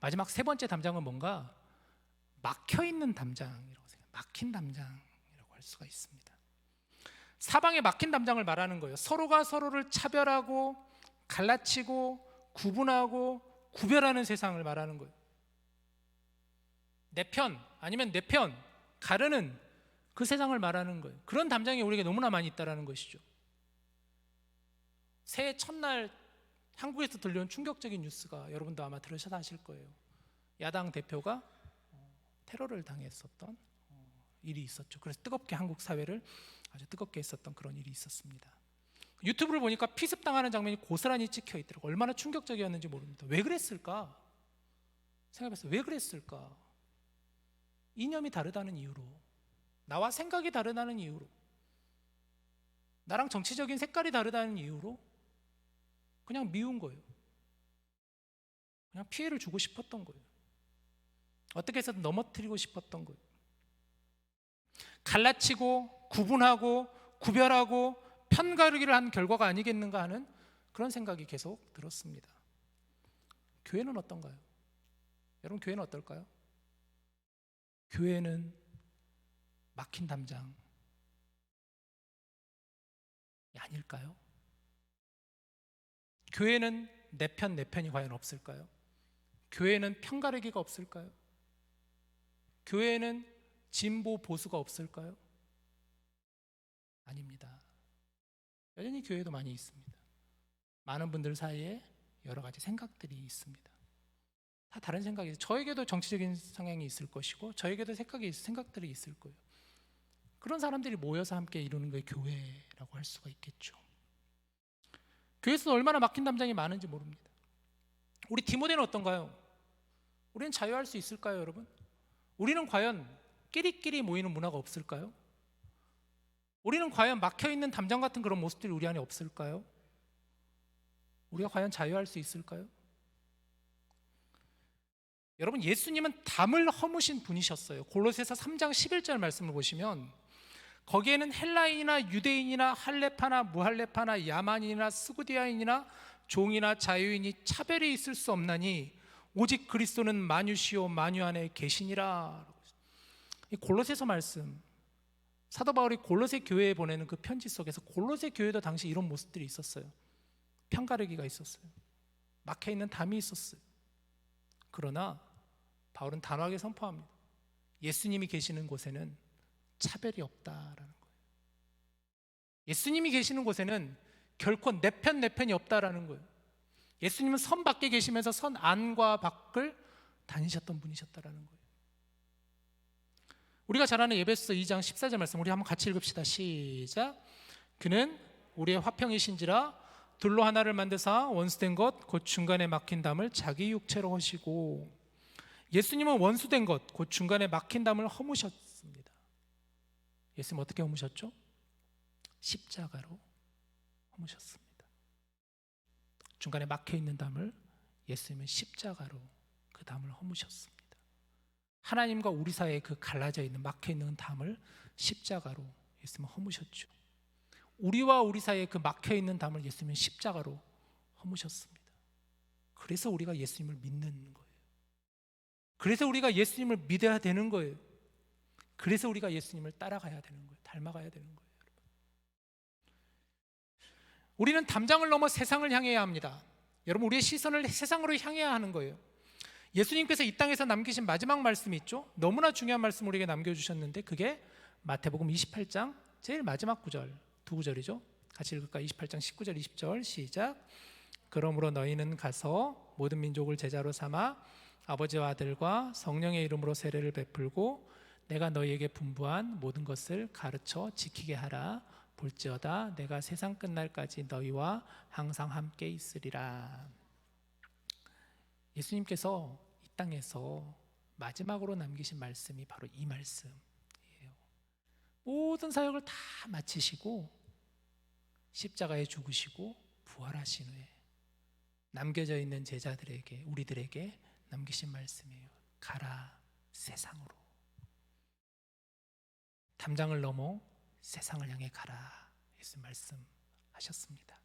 마지막 세 번째 담장은 뭔가 막혀있는 담장이라고 생각해요. 막힌 담장이라고 할 수가 있습니다. 사방에 막힌 담장을 말하는 거예요. 서로가 서로를 차별하고 갈라치고 구분하고 구별하는 세상을 말하는 거예요. 내 편 아니면 내 편 가르는 그 세상을 말하는 거예요. 그런 담장이 우리에게 너무나 많이 있다는 것이죠. 새해 첫날 한국에서 들려온 충격적인 뉴스가 여러분도 아마 들으셔서 아실 거예요. 야당 대표가 테러를 당했었던 일이 있었죠. 그래서 뜨겁게 한국 사회를 아주 뜨겁게 했었던 그런 일이 있었습니다. 유튜브를 보니까 피습당하는 장면이 고스란히 찍혀 있더라고요. 얼마나 충격적이었는지 모릅니다. 왜 그랬을까? 생각해봤어요. 왜 그랬을까? 이념이 다르다는 이유로, 나와 생각이 다르다는 이유로, 나랑 정치적인 색깔이 다르다는 이유로 그냥 미운 거예요. 그냥 피해를 주고 싶었던 거예요. 어떻게 해서든 넘어뜨리고 싶었던 거예요. 갈라치고 구분하고 구별하고 편가르기를 한 결과가 아니겠는가 하는 그런 생각이 계속 들었습니다. 교회는 어떤가요? 여러분, 교회는 어떨까요? 교회는 막힌 담장이 아닐까요? 교회는 내 편이 과연 없을까요? 교회는 편가르기가 없을까요? 교회는 진보 보수가 없을까요? 아닙니다. 여전히 교회도 많이 있습니다. 많은 분들 사이에 여러 가지 생각들이 있습니다. 다 다른 생각이, 저에게도 정치적인 성향이 있을 것이고 저에게도 생각들이 있을 거예요. 그런 사람들이 모여서 함께 이루는 게 교회라고 할 수가 있겠죠. 교회에서 얼마나 막힌 담장이 많은지 모릅니다. 우리 디모데는 어떤가요? 우리는 자유할 수 있을까요, 여러분? 우리는 과연 끼리끼리 모이는 문화가 없을까요? 우리는 과연 막혀있는 담장 같은 그런 모습들이 우리 안에 없을까요? 우리가 과연 자유할 수 있을까요? 여러분, 예수님은 담을 허무신 분이셨어요. 골로새서 3장 11절 말씀을 보시면 거기에는 헬라인이나 유대인이나 할레파나 무할레파나 야만인이나 스구디아인이나 종이나 자유인이 차별이 있을 수 없나니 오직 그리스도는 만유시오 만유 안에 계시니라. 이 골로새서 말씀, 사도 바울이 골로새 교회에 보내는 그 편지 속에서 골로새 교회도 당시 이런 모습들이 있었어요. 편가르기가 있었어요. 막혀있는 담이 있었어요. 그러나 바울은 단호하게 선포합니다. 예수님이 계시는 곳에는 차별이 없다라는 거예요. 예수님이 계시는 곳에는 결코 내 편이 없다라는 거예요. 예수님은 선 밖에 계시면서 선 안과 밖을 다니셨던 분이셨다라는 거예요. 우리가 잘 아는 에베소서 2장 14절 말씀, 우리 한번 같이 읽읍시다. 시작. 그는 우리의 화평이신지라 둘로 하나를 만드사 원수된 것 곧 중간에 막힌 담을 자기 육체로 허시고. 예수님은 원수된 것 곧 중간에 막힌 담을 허무셨습니다. 예수님 어떻게 허무셨죠? 십자가로 허무셨습니다. 중간에 막혀있는 담을 예수님은 십자가로 그 담을 허무셨습니다. 하나님과 우리 사이에 그 갈라져 있는 막혀있는 담을 십자가로 예수님은 허무셨죠. 우리와 우리 사이에 그 막혀있는 담을 예수님은 십자가로 허무셨습니다. 그래서 우리가 예수님을 믿는 거예요. 그래서 우리가 예수님을 믿어야 되는 거예요. 그래서 우리가 예수님을 따라가야 되는 거예요. 닮아가야 되는 거예요. 우리는 담장을 넘어 세상을 향해야 합니다. 여러분, 우리의 시선을 세상으로 향해야 하는 거예요. 예수님께서 이 땅에서 남기신 마지막 말씀이 있죠. 너무나 중요한 말씀을 우리에게 남겨주셨는데 그게 마태복음 28장 제일 마지막 구절, 두 구절이죠. 같이 읽을까요? 28장 19절 20절 시작. 그러므로 너희는 가서 모든 민족을 제자로 삼아 아버지와 아들과 성령의 이름으로 세례를 베풀고 내가 너희에게 분부한 모든 것을 가르쳐 지키게 하라. 볼지어다 내가 세상 끝날까지 너희와 항상 함께 있으리라. 예수님께서 이 땅에서 마지막으로 남기신 말씀이 바로 이 말씀이에요. 모든 사역을 다 마치시고 십자가에 죽으시고 부활하신 후에 남겨져 있는 제자들에게, 우리들에게 남기신 말씀이에요. 가라 세상으로. 담장을 넘어 세상을 향해 가라. 예수님 말씀하셨습니다.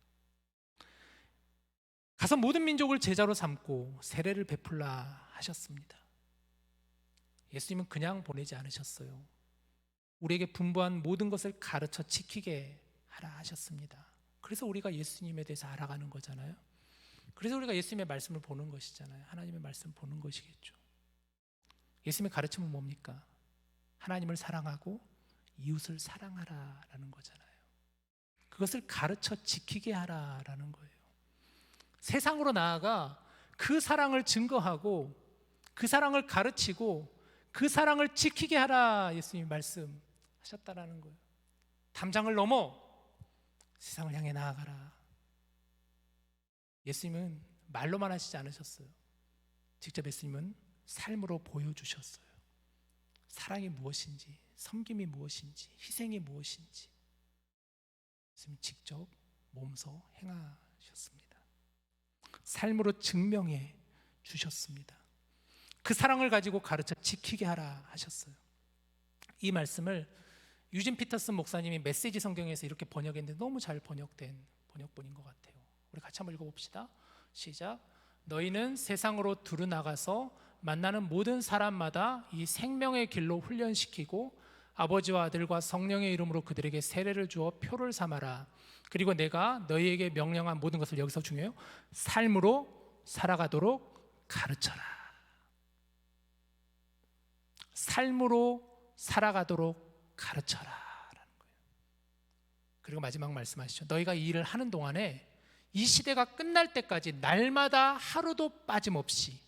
가서 모든 민족을 제자로 삼고 세례를 베풀라 하셨습니다. 예수님은 그냥 보내지 않으셨어요. 우리에게 분부한 모든 것을 가르쳐 지키게 하라 하셨습니다. 그래서 우리가 예수님에 대해서 알아가는 거잖아요. 그래서 우리가 예수님의 말씀을 보는 것이잖아요. 하나님의 말씀을 보는 것이겠죠. 예수님의 가르침은 뭡니까? 하나님을 사랑하고 이웃을 사랑하라라는 거잖아요. 그것을 가르쳐 지키게 하라라는 거예요. 세상으로 나아가 그 사랑을 증거하고 그 사랑을 가르치고 그 사랑을 지키게 하라 예수님이 말씀하셨다라는 거예요. 담장을 넘어 세상을 향해 나아가라. 예수님은 말로만 하시지 않으셨어요. 직접 예수님은 삶으로 보여주셨어요. 사랑이 무엇인지, 섬김이 무엇인지, 희생이 무엇인지 예수님이 직접 몸소 행하셨습니다. 삶으로 증명해 주셨습니다. 그 사랑을 가지고 가르쳐 지키게 하라 하셨어요. 이 말씀을 유진 피터슨 목사님이 메시지 성경에서 이렇게 번역했는데 너무 잘 번역된 번역본인 것 같아요. 우리 같이 한번 읽어봅시다. 시작. 너희는 세상으로 두루 나가서 만나는 모든 사람마다 이 생명의 길로 훈련시키고 아버지와 아들과 성령의 이름으로 그들에게 세례를 주어 표를 삼아라. 그리고 내가 너희에게 명령한 모든 것을, 여기서 중요해요, 삶으로 살아가도록 가르쳐라. 삶으로 살아가도록 가르쳐라 라는 거예요. 그리고 마지막 말씀하시죠. 너희가 이 일을 하는 동안에 이 시대가 끝날 때까지 날마다 하루도 빠짐없이,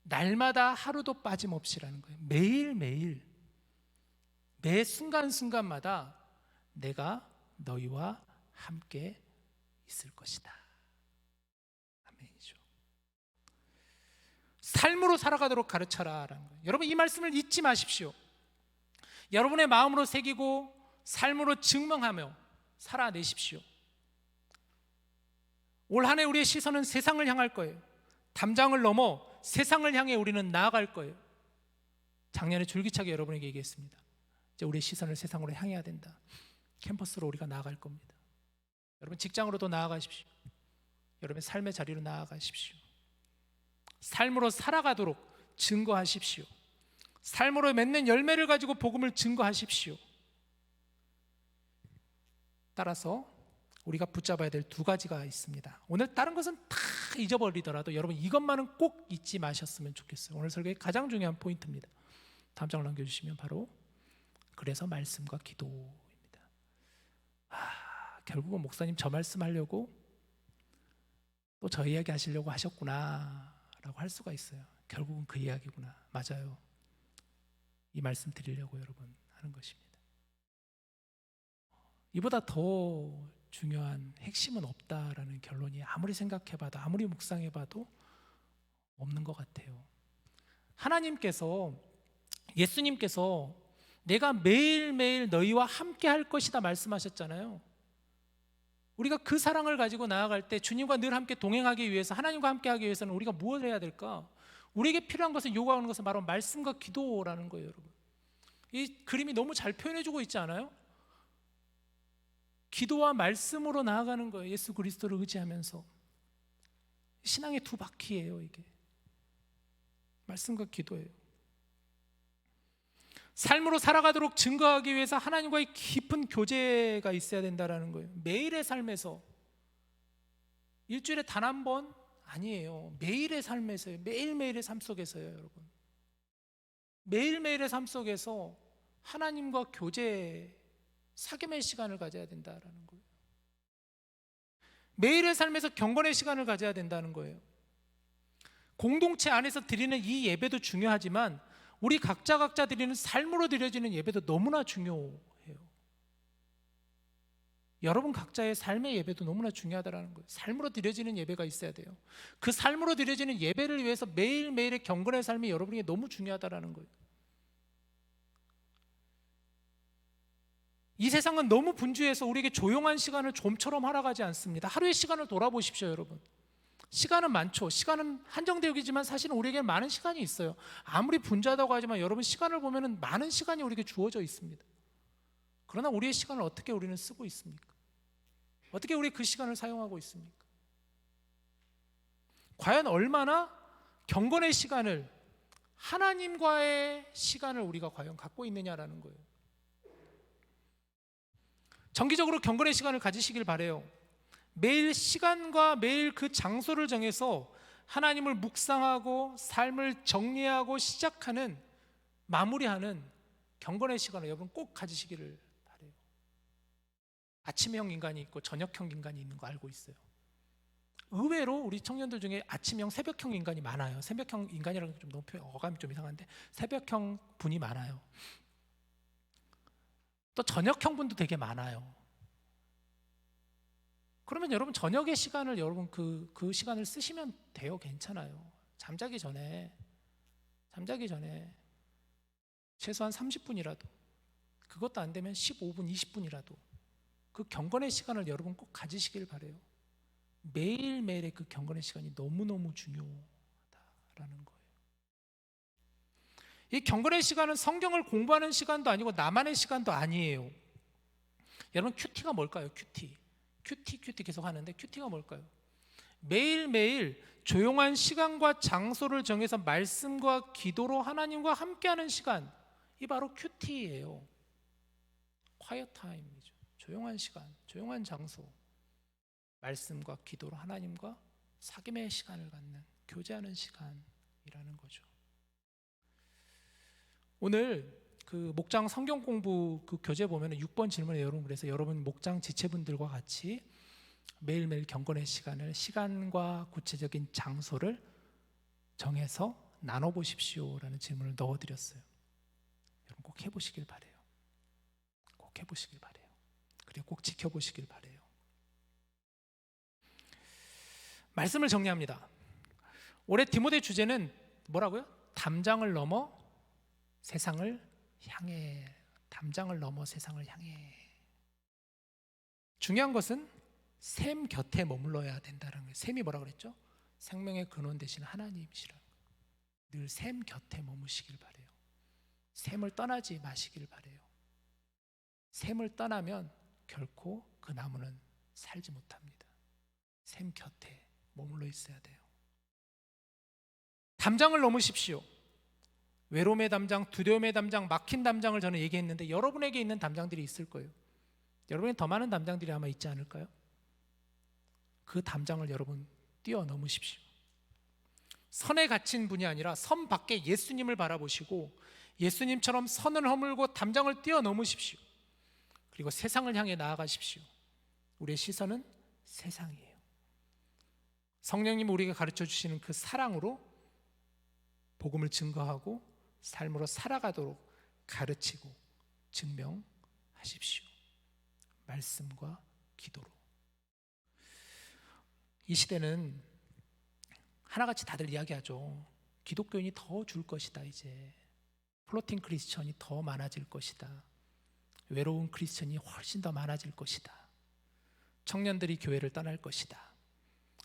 날마다 하루도 빠짐없이라는 거예요. 매일매일 매 순간순간마다 내가 너희와 함께 있을 것이다. 아멘이죠. 삶으로 살아가도록 가르쳐라라는 거예요. 여러분, 이 말씀을 잊지 마십시오. 여러분의 마음으로 새기고 삶으로 증명하며 살아내십시오. 올 한 해 우리의 시선은 세상을 향할 거예요. 담장을 넘어 세상을 향해 우리는 나아갈 거예요. 작년에 줄기차게 여러분에게 얘기했습니다. 이제 우리의 시선을 세상으로 향해야 된다. 캠퍼스로 우리가 나아갈 겁니다. 여러분, 직장으로도 나아가십시오. 여러분의 삶의 자리로 나아가십시오. 삶으로 살아가도록 증거하십시오. 삶으로 맺는 열매를 가지고 복음을 증거하십시오. 따라서 우리가 붙잡아야 될 두 가지가 있습니다. 오늘 다른 것은 다 잊어버리더라도 여러분 이것만은 꼭 잊지 마셨으면 좋겠어요. 오늘 설교의 가장 중요한 포인트입니다. 다음 장을 넘겨주시면 바로 그래서 말씀과 기도입니다. 결국은 목사님 저 말씀하려고 또 저 이야기 하시려고 하셨구나 라고 할 수가 있어요. 결국은 그 이야기구나. 맞아요. 이 말씀 드리려고 여러분 하는 것입니다. 이보다 더 중요한 핵심은 없다라는 결론이 아무리 생각해봐도, 아무리 묵상해봐도 없는 것 같아요. 하나님께서, 예수님께서 내가 매일매일 너희와 함께 할 것이다 말씀하셨잖아요. 우리가 그 사랑을 가지고 나아갈 때 주님과 늘 함께 동행하기 위해서, 하나님과 함께 하기 위해서는 우리가 무엇을 해야 될까? 우리에게 필요한 것을 요구하는 것은 바로 말씀과 기도라는 거예요. 여러분, 이 그림이 너무 잘 표현해주고 있지 않아요? 기도와 말씀으로 나아가는 거예요. 예수 그리스도를 의지하면서. 신앙의 두 바퀴예요. 이게 말씀과 기도예요. 삶으로 살아가도록 증거하기 위해서 하나님과의 깊은 교제가 있어야 된다는 거예요. 매일의 삶에서, 일주일에 단 한 번 아니에요. 매일의 삶에서요. 매일매일의 삶 속에서요. 여러분, 매일매일의 삶 속에서 하나님과 교제, 사귐의 시간을 가져야 된다는 거예요. 매일의 삶에서 경건의 시간을 가져야 된다는 거예요. 공동체 안에서 드리는 이 예배도 중요하지만 우리 각자 드리는 삶으로 드려지는 예배도 너무나 중요해요. 여러분 각자의 삶의 예배도 너무나 중요하다는 거예요. 삶으로 드려지는 예배가 있어야 돼요. 그 삶으로 드려지는 예배를 위해서 매일매일의 경건의 삶이 여러분에게 너무 중요하다는 거예요. 이 세상은 너무 분주해서 우리에게 조용한 시간을 좀처럼 허락하지 않습니다. 하루의 시간을 돌아보십시오. 여러분, 시간은 많죠. 시간은 한정되어지만 사실은 우리에게 많은 시간이 있어요. 아무리 분주하다고 하지만 여러분, 시간을 보면 많은 시간이 우리에게 주어져 있습니다. 그러나 우리의 시간을 어떻게 우리는 쓰고 있습니까? 어떻게 우리 그 시간을 사용하고 있습니까? 과연 얼마나 경건의 시간을, 하나님과의 시간을 우리가 과연 갖고 있느냐라는 거예요. 정기적으로 경건의 시간을 가지시길 바라요. 매일 시간과 매일 그 장소를 정해서 하나님을 묵상하고 삶을 정리하고 시작하는, 마무리하는 경건의 시간을 여러분 꼭 가지시기를 바라요. 아침형 인간이 있고 저녁형 인간이 있는 거 알고 있어요. 의외로 우리 청년들 중에 아침형, 새벽형 인간이 많아요. 새벽형 인간이라는 게 좀 너무 어감이 좀 이상한데 새벽형 분이 많아요. 또 저녁형 분도 되게 많아요. 그러면 여러분 저녁의 시간을 여러분 그 시간을 쓰시면 돼요. 괜찮아요. 잠자기 전에 최소한 30분이라도, 그것도 안 되면 15분, 20분이라도 그 경건의 시간을 여러분 꼭 가지시길 바라요. 매일매일의 그 경건의 시간이 너무너무 중요하다라는 거예요. 이 경건의 시간은 성경을 공부하는 시간도 아니고 나만의 시간도 아니에요. 여러분 큐티가 뭘까요? 큐티 계속 하는데 큐티가 뭘까요? 매일매일 조용한 시간과 장소를 정해서 말씀과 기도로 하나님과 함께하는 시간, 이 바로 큐티예요. quiet time이죠. 조용한 시간, 조용한 장소, 말씀과 기도로 하나님과 사귐의 시간을 갖는, 교제하는 시간이라는 거죠. 오늘 그 목장 성경 공부 그 교재 보면 6번 질문에 여러분, 그래서 여러분 목장 지체분들과 같이 매일매일 경건의 시간을, 시간과 구체적인 장소를 정해서 나눠보십시오라는 질문을 넣어드렸어요. 여러분 꼭 해보시길 바래요. 꼭 해보시길 바래요. 그리고 꼭 지켜보시길 바래요. 말씀을 정리합니다. 올해 디모데 주제는 뭐라고요? 담장을 넘어 세상을 향해. 담장을 넘어 세상을 향해. 중요한 것은 샘 곁에 머물러야 된다는 거예요. 샘이 뭐라 그랬죠? 생명의 근원 되신 하나님이시라는 거예요. 늘 샘 곁에 머무시길 바래요. 샘을 떠나지 마시길 바래요. 샘을 떠나면 결코 그 나무는 살지 못합니다. 샘 곁에 머물러 있어야 돼요. 담장을 넘으십시오. 외로움의 담장, 두려움의 담장, 막힌 담장을 저는 얘기했는데 여러분에게 있는 담장들이 있을 거예요. 여러분이 더 많은 담장들이 아마 있지 않을까요? 그 담장을 여러분 뛰어넘으십시오. 선에 갇힌 분이 아니라 선 밖에 예수님을 바라보시고 예수님처럼 선을 허물고 담장을 뛰어넘으십시오. 그리고 세상을 향해 나아가십시오. 우리의 시선은 세상이에요. 성령님 우리에게 가르쳐 주시는 그 사랑으로 복음을 증거하고 삶으로 살아가도록 가르치고 증명하십시오. 말씀과 기도로. 이 시대는 하나같이 다들 이야기하죠. 기독교인이 더 줄 것이다. 이제 플로팅 크리스천이 더 많아질 것이다. 외로운 크리스천이 훨씬 더 많아질 것이다. 청년들이 교회를 떠날 것이다.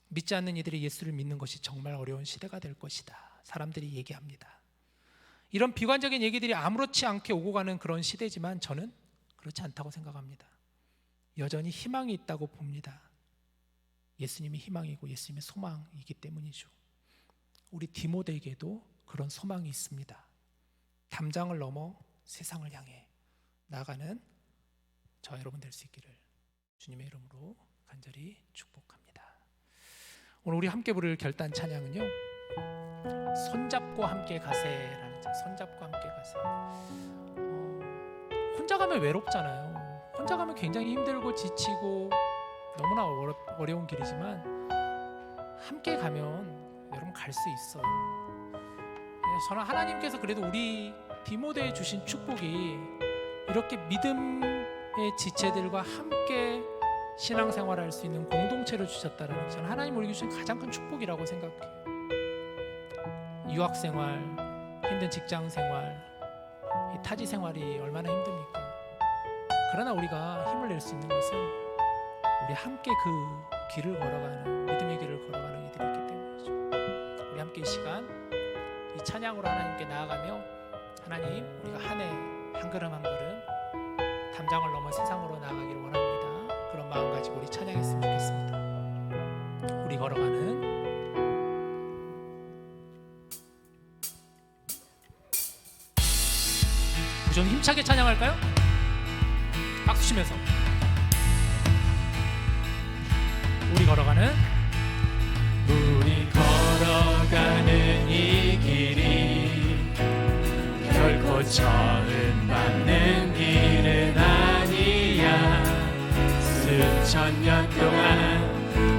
믿지 않는 이들이 예수를 믿는 것이 정말 어려운 시대가 될 것이다. 사람들이 얘기합니다. 이런 비관적인 얘기들이 아무렇지 않게 오고 가는 그런 시대지만 저는 그렇지 않다고 생각합니다. 여전히 희망이 있다고 봅니다. 예수님이 희망이고 예수님의 소망이기 때문이죠. 우리 디모데에게도 그런 소망이 있습니다. 담장을 넘어 세상을 향해 나가는 저 여러분 될 수 있기를 주님의 이름으로 간절히 축복합니다. 오늘 우리 함께 부를 결단 찬양은요, 손잡고 함께 가세라는 찬양. 손잡고 함께 가세. 혼자 가면 외롭잖아요. 혼자 가면 굉장히 힘들고 지치고 너무나 어려운 길이지만 함께 가면 여러분 갈 수 있어요. 저는 하나님께서 그래도 우리 디모데에 주신 축복이 이렇게 믿음의 지체들과 함께 신앙생활을 할 수 있는 공동체를 주셨다는 게 저는 하나님 우리에게 주신 가장 큰 축복이라고 생각해요. 유학생활, 힘든 직장생활, 타지 생활이 얼마나 힘듭니까? 그러나 우리가 힘을 낼 수 있는 것은 우리 함께 그 길을 걸어가는, 믿음의 길을 걸어가는 이들이 있기 때문이죠. 우리 함께 이 시간 이 찬양으로 하나님께 나아가며 하나님, 우리가 한 해 한 걸음 한 걸음 담장을 넘어 세상으로 나아가기를 원합니다. 그런 마음 가지고 우리 찬양했으면 좋겠습니다. 우리 걸어가는 좀 힘차게 찬양할까요? 박수 치면서 우리 걸어가는 이 길이 결코 처음 밟는 길은 아니야. 수천 년 동안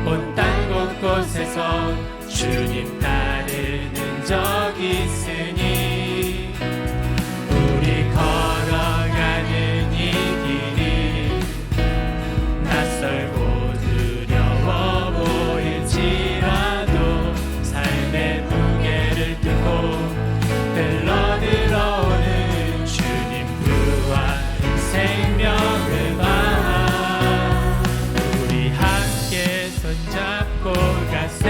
온 땅 곳곳에서 주님 따르는 적 있으니 우리 걸어가는 이 길이 낯설고 두려워 보일지라도 삶의 무게를 뚫고 흘러들어오는 주님 부활 생명을 봐. 우리 함께 손잡고 가세.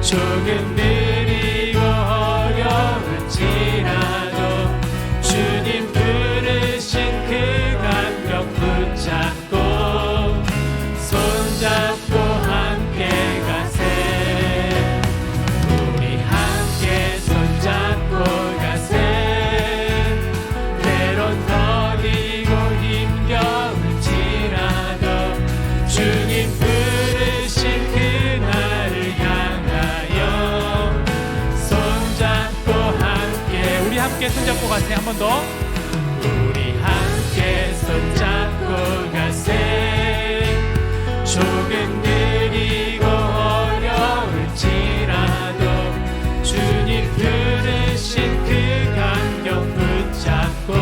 조금 느리고 어려울지라도 주님 부르신 그 간격 붙잡고 손잡고 함께 가세. 우리 함께 손잡고 가세. 때론 더디고 힘겨울지라도 주님 부르신 그날을 향하여 손잡고 함께. 우리 함께 손잡고 가세. 한 번 더. 우리 함께 손잡고 가세. 조금 느리고 어려울지라도 주님 부르신 그 간격 붙잡고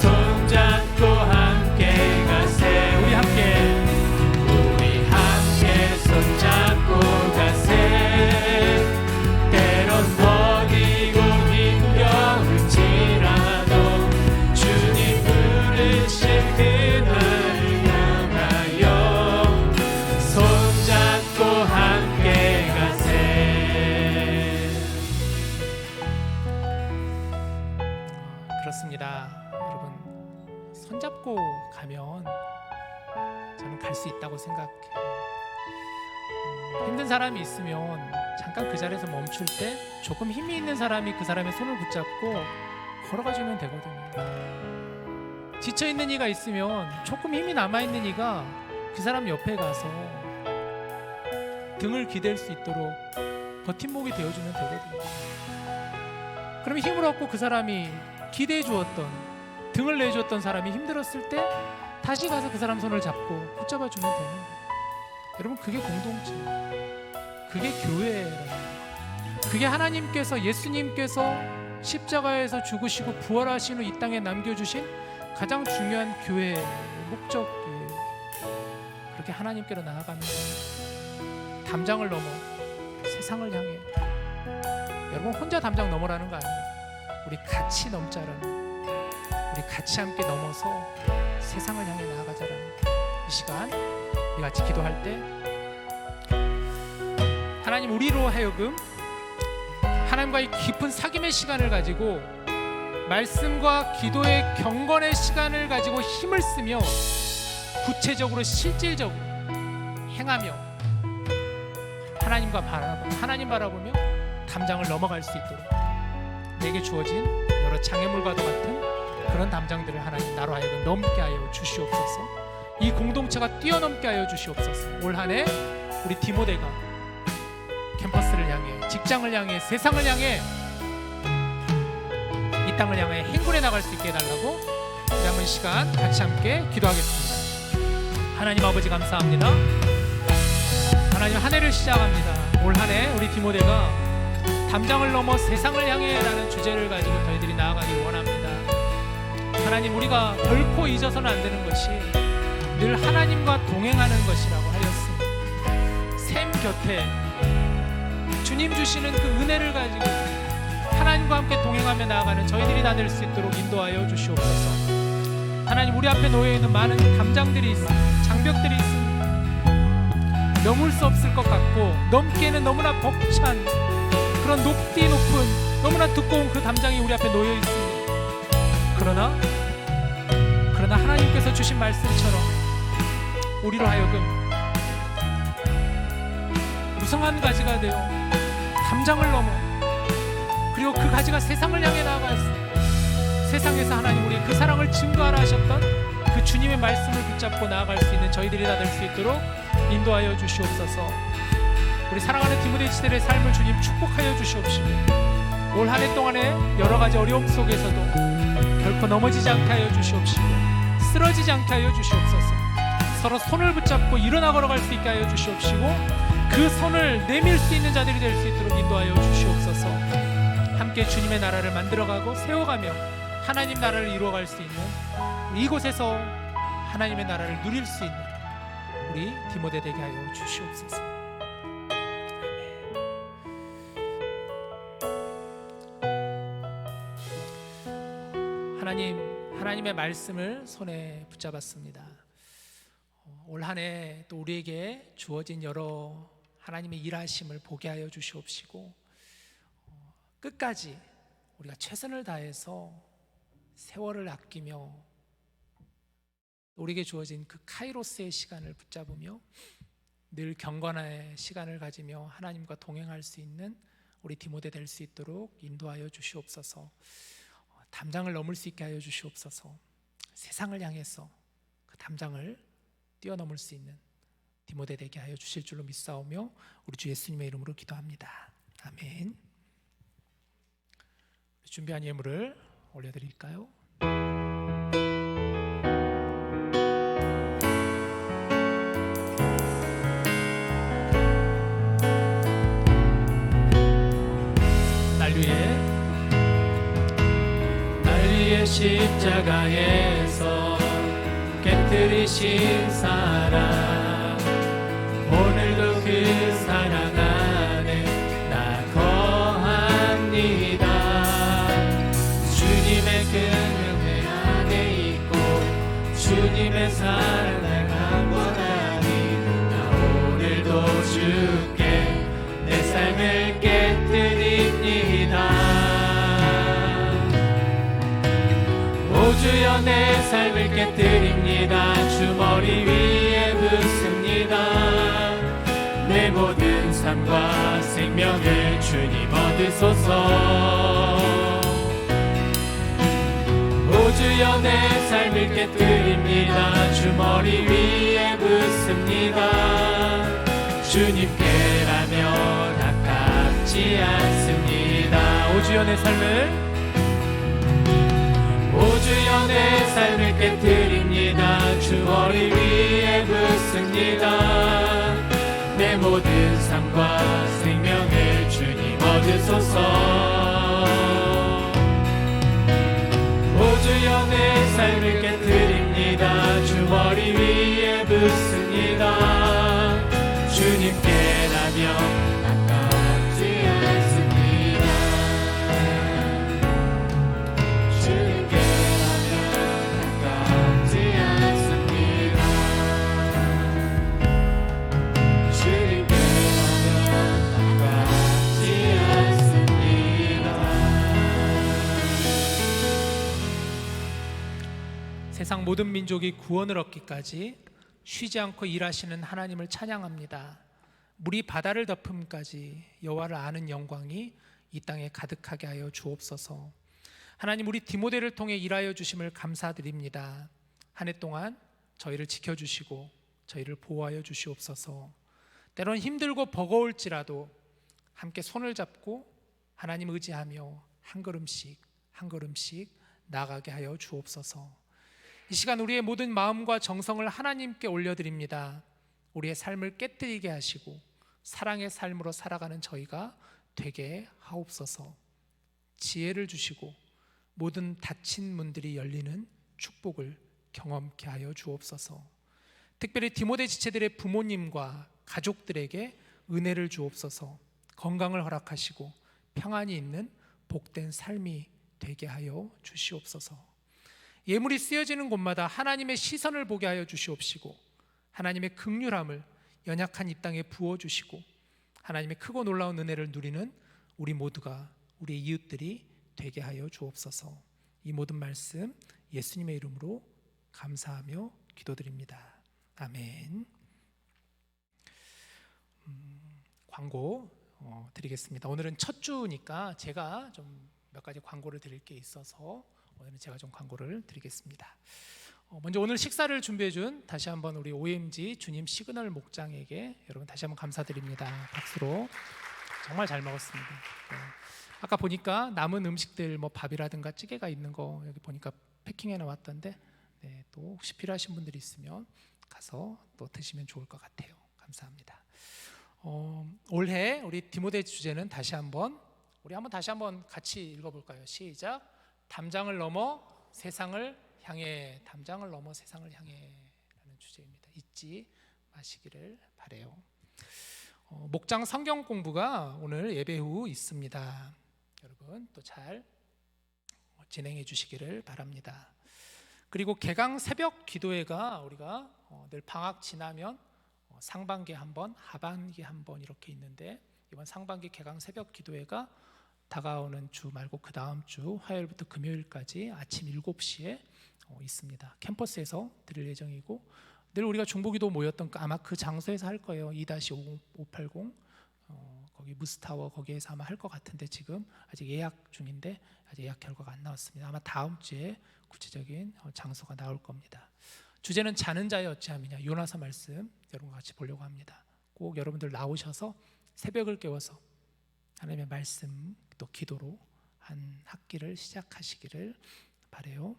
손잡고 함께 가세. 우리 함께 손잡고 가세. 때론 더디고 힘겨울지라도 주님 부르신 그날을 향하여 손잡고 함께 가세. 그렇습니다. 여러분, 손잡고 가면 저는 갈 수 있다고 생각해요. 힘든 사람이 있으면 잠깐 그 자리에서 멈출 때 조금 힘이 있는 사람이 그 사람의 손을 붙잡고 걸어가주면 되거든요. 지쳐있는 이가 있으면 조금 힘이 남아있는 이가 그 사람 옆에 가서 등을 기댈 수 있도록 버팀목이 되어주면 되거든요. 그러면 힘을 얻고 그 사람이 기대해 주었던, 등을 내주었던 사람이 힘들었을 때 다시 가서 그 사람 손을 잡고 붙잡아 주면 되는 거예요. 여러분, 그게 공동체, 그게 교회라는 거예요. 그게 하나님께서, 예수님께서 십자가에서 죽으시고 부활하신 후 이 땅에 남겨주신 가장 중요한 교회의 목적이에요. 그렇게 하나님께로 나아가면서 담장을 넘어 세상을 향해. 여러분, 혼자 담장 넘어라는 거 아니에요. 우리 같이 넘자라는, 우리 같이 함께 넘어서 세상을 향해 나아가자라는. 이 시간 우리 같이 기도할 때 하나님, 우리로 하여금 하나님과의 깊은 사귐의 시간을 가지고 말씀과 기도의 경건의 시간을 가지고 힘을 쓰며 구체적으로 실질적으로 행하며 하나님 바라보며 담장을 넘어갈 수 있도록 내게 주어진 여러 장애물과도 같은 그런 담장들을 하나님 나로 하여금 넘게 하여 주시옵소서. 이 공동체가 뛰어넘게 하여 주시옵소서. 올 한 해 우리 디모데가 캠퍼스를 향해, 직장을 향해, 세상을 향해, 이 땅을 향해 행군해 나갈 수 있게 해달라고 우리 한번 시간 같이 함께 기도하겠습니다. 하나님 아버지, 감사합니다. 하나님, 한 해를 시작합니다. 올 한 해 우리 디모데가 담장을 넘어 세상을 향해 라는 주제를 가지고 저희들이 나아가길 원합니다. 하나님, 우리가 결코 잊어서는 안 되는 것이 늘 하나님과 동행하는 것이라고 하였습니다. 샘 곁에 주님 주시는 그 은혜를 가지고 하나님과 함께 동행하며 나아가는 저희들이 다 될 수 있도록 인도하여 주시옵소서. 하나님, 우리 앞에 놓여있는 많은 담장들이 있습니다. 장벽들이 있습니다. 넘을 수 없을 것 같고 넘기에는 너무나 벅찬 그런 높이 높은 너무나 두꺼운 그 담장이 우리 앞에 놓여 있습니다. 그러나 그러나 하나님께서 주신 말씀처럼 우리로 하여금 무성한 가지가 되어 담장을 넘어 그리고 그 가지가 세상을 향해 나아가서 세상에서 하나님 우리의 그 사랑을 증거하라 하셨던 그 주님의 말씀을 붙잡고 나아갈 수 있는 저희들이 다 될 수 있도록 인도하여 주시옵소서. 우리 사랑하는 디모데 지체들의 삶을 주님 축복하여 주시옵시고 올 한 해 동안에 여러 가지 어려움 속에서도 결코 넘어지지 않게 하여 주시옵시고 쓰러지지 않게 하여 주시옵소서. 서로 손을 붙잡고 일어나 걸어갈 수 있게 하여 주시옵시고 그 손을 내밀 수 있는 자들이 될 수 있도록 인도하여 주시옵소서. 함께 주님의 나라를 만들어가고 세워가며 하나님 나라를 이루어갈 수 있는 이곳에서 하나님의 나라를 누릴 수 있는 우리 디모데 되게 하여 주시옵소서. 하나님의 말씀을 손에 붙잡았습니다. 올 한 해 또 우리에게 주어진 여러 하나님의 일하심을 보게 하여 주시옵시고 끝까지 우리가 최선을 다해서 세월을 아끼며 우리에게 주어진 그 카이로스의 시간을 붙잡으며 늘 경건의 시간을 가지며 하나님과 동행할 수 있는 우리 디모데 될 수 있도록 인도하여 주시옵소서. 담장을 넘을 수 있게 하여 주시옵소서. 세상을 향해서 그 담장을 뛰어넘을 수 있는 디모데 되게 하여 주실 줄로 믿사오며 우리 주 예수님의 이름으로 기도합니다. 아멘. 준비한 예물을 올려드릴까요? 날 위해 십자가에서 깨뜨리신 사랑 오늘도 그 사랑 안에 나 거합니다. 주님의 그 은혜 안에 있고 주님의 사랑을 강권하니 나 오늘도 주께 내 삶을 깨뜨립니다. 오 주여 내 삶을 깨뜨립니다. 주 머리 위에 붓습니다. 내 모든 삶과 생명을 주님 얻으소서. 오 주여 내 삶을 깨뜨립니다. 주 머리 위에 붓습니다. 주님께라면 아깝지 않습니다. 오 주여 내 삶을 오 주여 내 삶을 깨뜨립니다. 주 머리 위에 붓습니다. 내 모든 삶과 생명을 주님 얻으소서. 오 주여 내 삶을 깨뜨립니다. 주 머리 위에 붓습니다. 주님께라면 아깝지 않습니다. 주님께라면 아깝지 않습니다. 주님께라면 아깝지 않습니다. 세상 모든 민족이 구원을 얻기까지 쉬지 않고 일하시는 하나님을 찬양합니다. 물이 바다를 덮음까지 여호와를 아는 영광이 이 땅에 가득하게 하여 주옵소서. 하나님 우리 디모데를 통해 일하여 주심을 감사드립니다. 한 해 동안 저희를 지켜주시고 저희를 보호하여 주시옵소서. 때론 힘들고 버거울지라도 함께 손을 잡고 하나님 의지하며 한 걸음씩 한 걸음씩 나아가게 하여 주옵소서. 이 시간 우리의 모든 마음과 정성을 하나님께 올려드립니다. 우리의 삶을 깨뜨리게 하시고 사랑의 삶으로 살아가는 저희가 되게 하옵소서. 지혜를 주시고 모든 닫힌 문들이 열리는 축복을 경험케 하여 주옵소서. 특별히 디모데 지체들의 부모님과 가족들에게 은혜를 주옵소서. 건강을 허락하시고 평안이 있는 복된 삶이 되게 하여 주시옵소서. 예물이 쓰여지는 곳마다 하나님의 시선을 보게 하여 주시옵시고 하나님의 긍휼함을 연약한 이 땅에 부어주시고 하나님의 크고 놀라운 은혜를 누리는 우리 모두가 우리의 이웃들이 되게 하여 주옵소서. 이 모든 말씀 예수님의 이름으로 감사하며 기도드립니다. 아멘. 광고 드리겠습니다. 오늘은 첫 주니까 제가 좀 몇 가지 광고를 드릴 게 있어서 오늘은 제가 좀 광고를 드리겠습니다. 먼저 오늘 식사를 준비해준 다시 한번 우리 OMG 주님 시그널 목장에게 여러분 다시 한번 감사드립니다. 박수로. 정말 잘 먹었습니다. 네. 아까 보니까 남은 음식들 뭐 밥이라든가 찌개가 있는 거 여기 보니까 패킹해 놓았던데 네, 또 혹시 필요하신 분들이 있으면 가서 또 드시면 좋을 것 같아요. 감사합니다. 올해 우리 디모데 주제는 다시 한번 같이 읽어볼까요? 시작. 담장을 넘어 세상을 향해. 담장을 넘어 세상을 향해라는 주제입니다. 잊지 마시기를 바래요. 목장 성경 공부가 오늘 예배 후 있습니다. 여러분 또 잘 진행해 주시기를 바랍니다. 그리고 개강 새벽 기도회가 우리가 늘 방학 지나면 상반기 한 번, 하반기 한 번 이렇게 있는데 이번 상반기 개강 새벽 기도회가 다가오는 주 말고 그 다음 주 화요일부터 금요일까지 아침 7시에 있습니다. 캠퍼스에서 드릴 예정이고 늘 우리가 중보기도 모였던 아마 그 장소에서 할 거예요. 2-580 거기 무스타워 거기에서 아마 할 것 같은데 지금 아직 예약 중인데 아직 예약 결과가 안 나왔습니다. 아마 다음 주에 구체적인 장소가 나올 겁니다. 주제는 자는 자의 어찌함이냐, 요나서 말씀 여러분과 같이 보려고 합니다. 꼭 여러분들 나오셔서 새벽을 깨워서 하나님의 말씀 또 기도로 한 학기를 시작하시기를 바래요.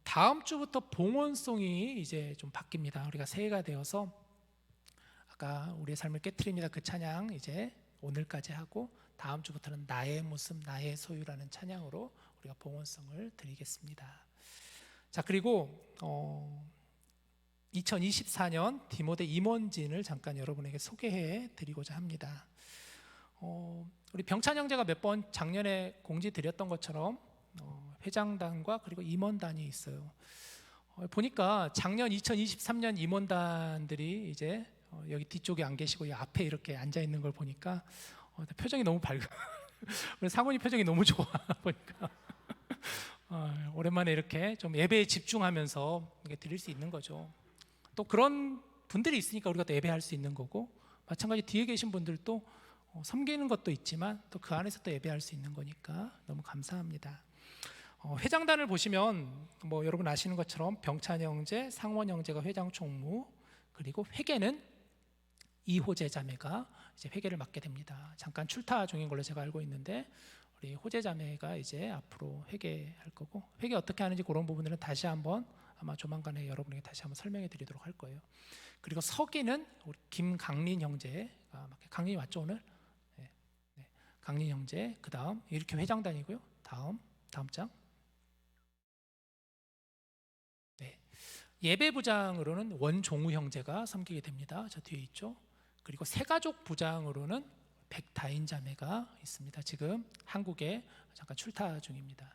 다음 주부터 봉헌송이 이제 좀 바뀝니다. 우리가 새해가 되어서 아까 우리의 삶을 깨트립니다. 그 찬양 이제 오늘까지 하고 다음 주부터는 나의 모습 나의 소유라는 찬양으로 우리가 봉헌송을 드리겠습니다. 자, 그리고 2024년 디모데 임원진을 잠깐 여러분에게 소개해 드리고자 합니다. 우리 병찬 형제가 몇 번 작년에 공지 드렸던 것처럼 회장단과 그리고 임원단이 있어요. 보니까 작년 2023년 임원단들이 이제 여기 뒤쪽에 안 계시고 이 앞에 이렇게 앉아 있는 걸 보니까 표정이 너무 밝아. 우리 상훈이 표정이 너무 좋아 보니까 오랜만에 이렇게 좀 예배에 집중하면서 이렇게 드릴 수 있는 거죠. 또 그런 분들이 있으니까 우리가 또 예배할 수 있는 거고 마찬가지 뒤에 계신 분들도 섬기는 것도 있지만 또 그 안에서 또 예배할 수 있는 거니까 너무 감사합니다. 회장단을 보시면 뭐 여러분 아시는 것처럼 병찬 형제, 상원 형제가 회장 총무, 그리고 회계는 이호재 자매가 이제 회계를 맡게 됩니다. 잠깐 출타 중인 걸로 제가 알고 있는데 우리 호재 자매가 이제 앞으로 회계할 거고 회계 어떻게 하는지 그런 부분들은 다시 한번 아마 조만간에 여러분에게 다시 한번 설명해 드리도록 할 거예요. 그리고 서기는 우리 김강린 형제가 맡게. 강린이 맞죠 오늘? 네. 강린 형제. 그 다음 이렇게 회장단이고요. 다음 장. 네. 예배부장으로는 원종우 형제가 섬기게 됩니다. 저 뒤에 있죠. 그리고 새가족 부장으로는 백다인 자매가 있습니다. 지금 한국에 잠깐 출타 중입니다.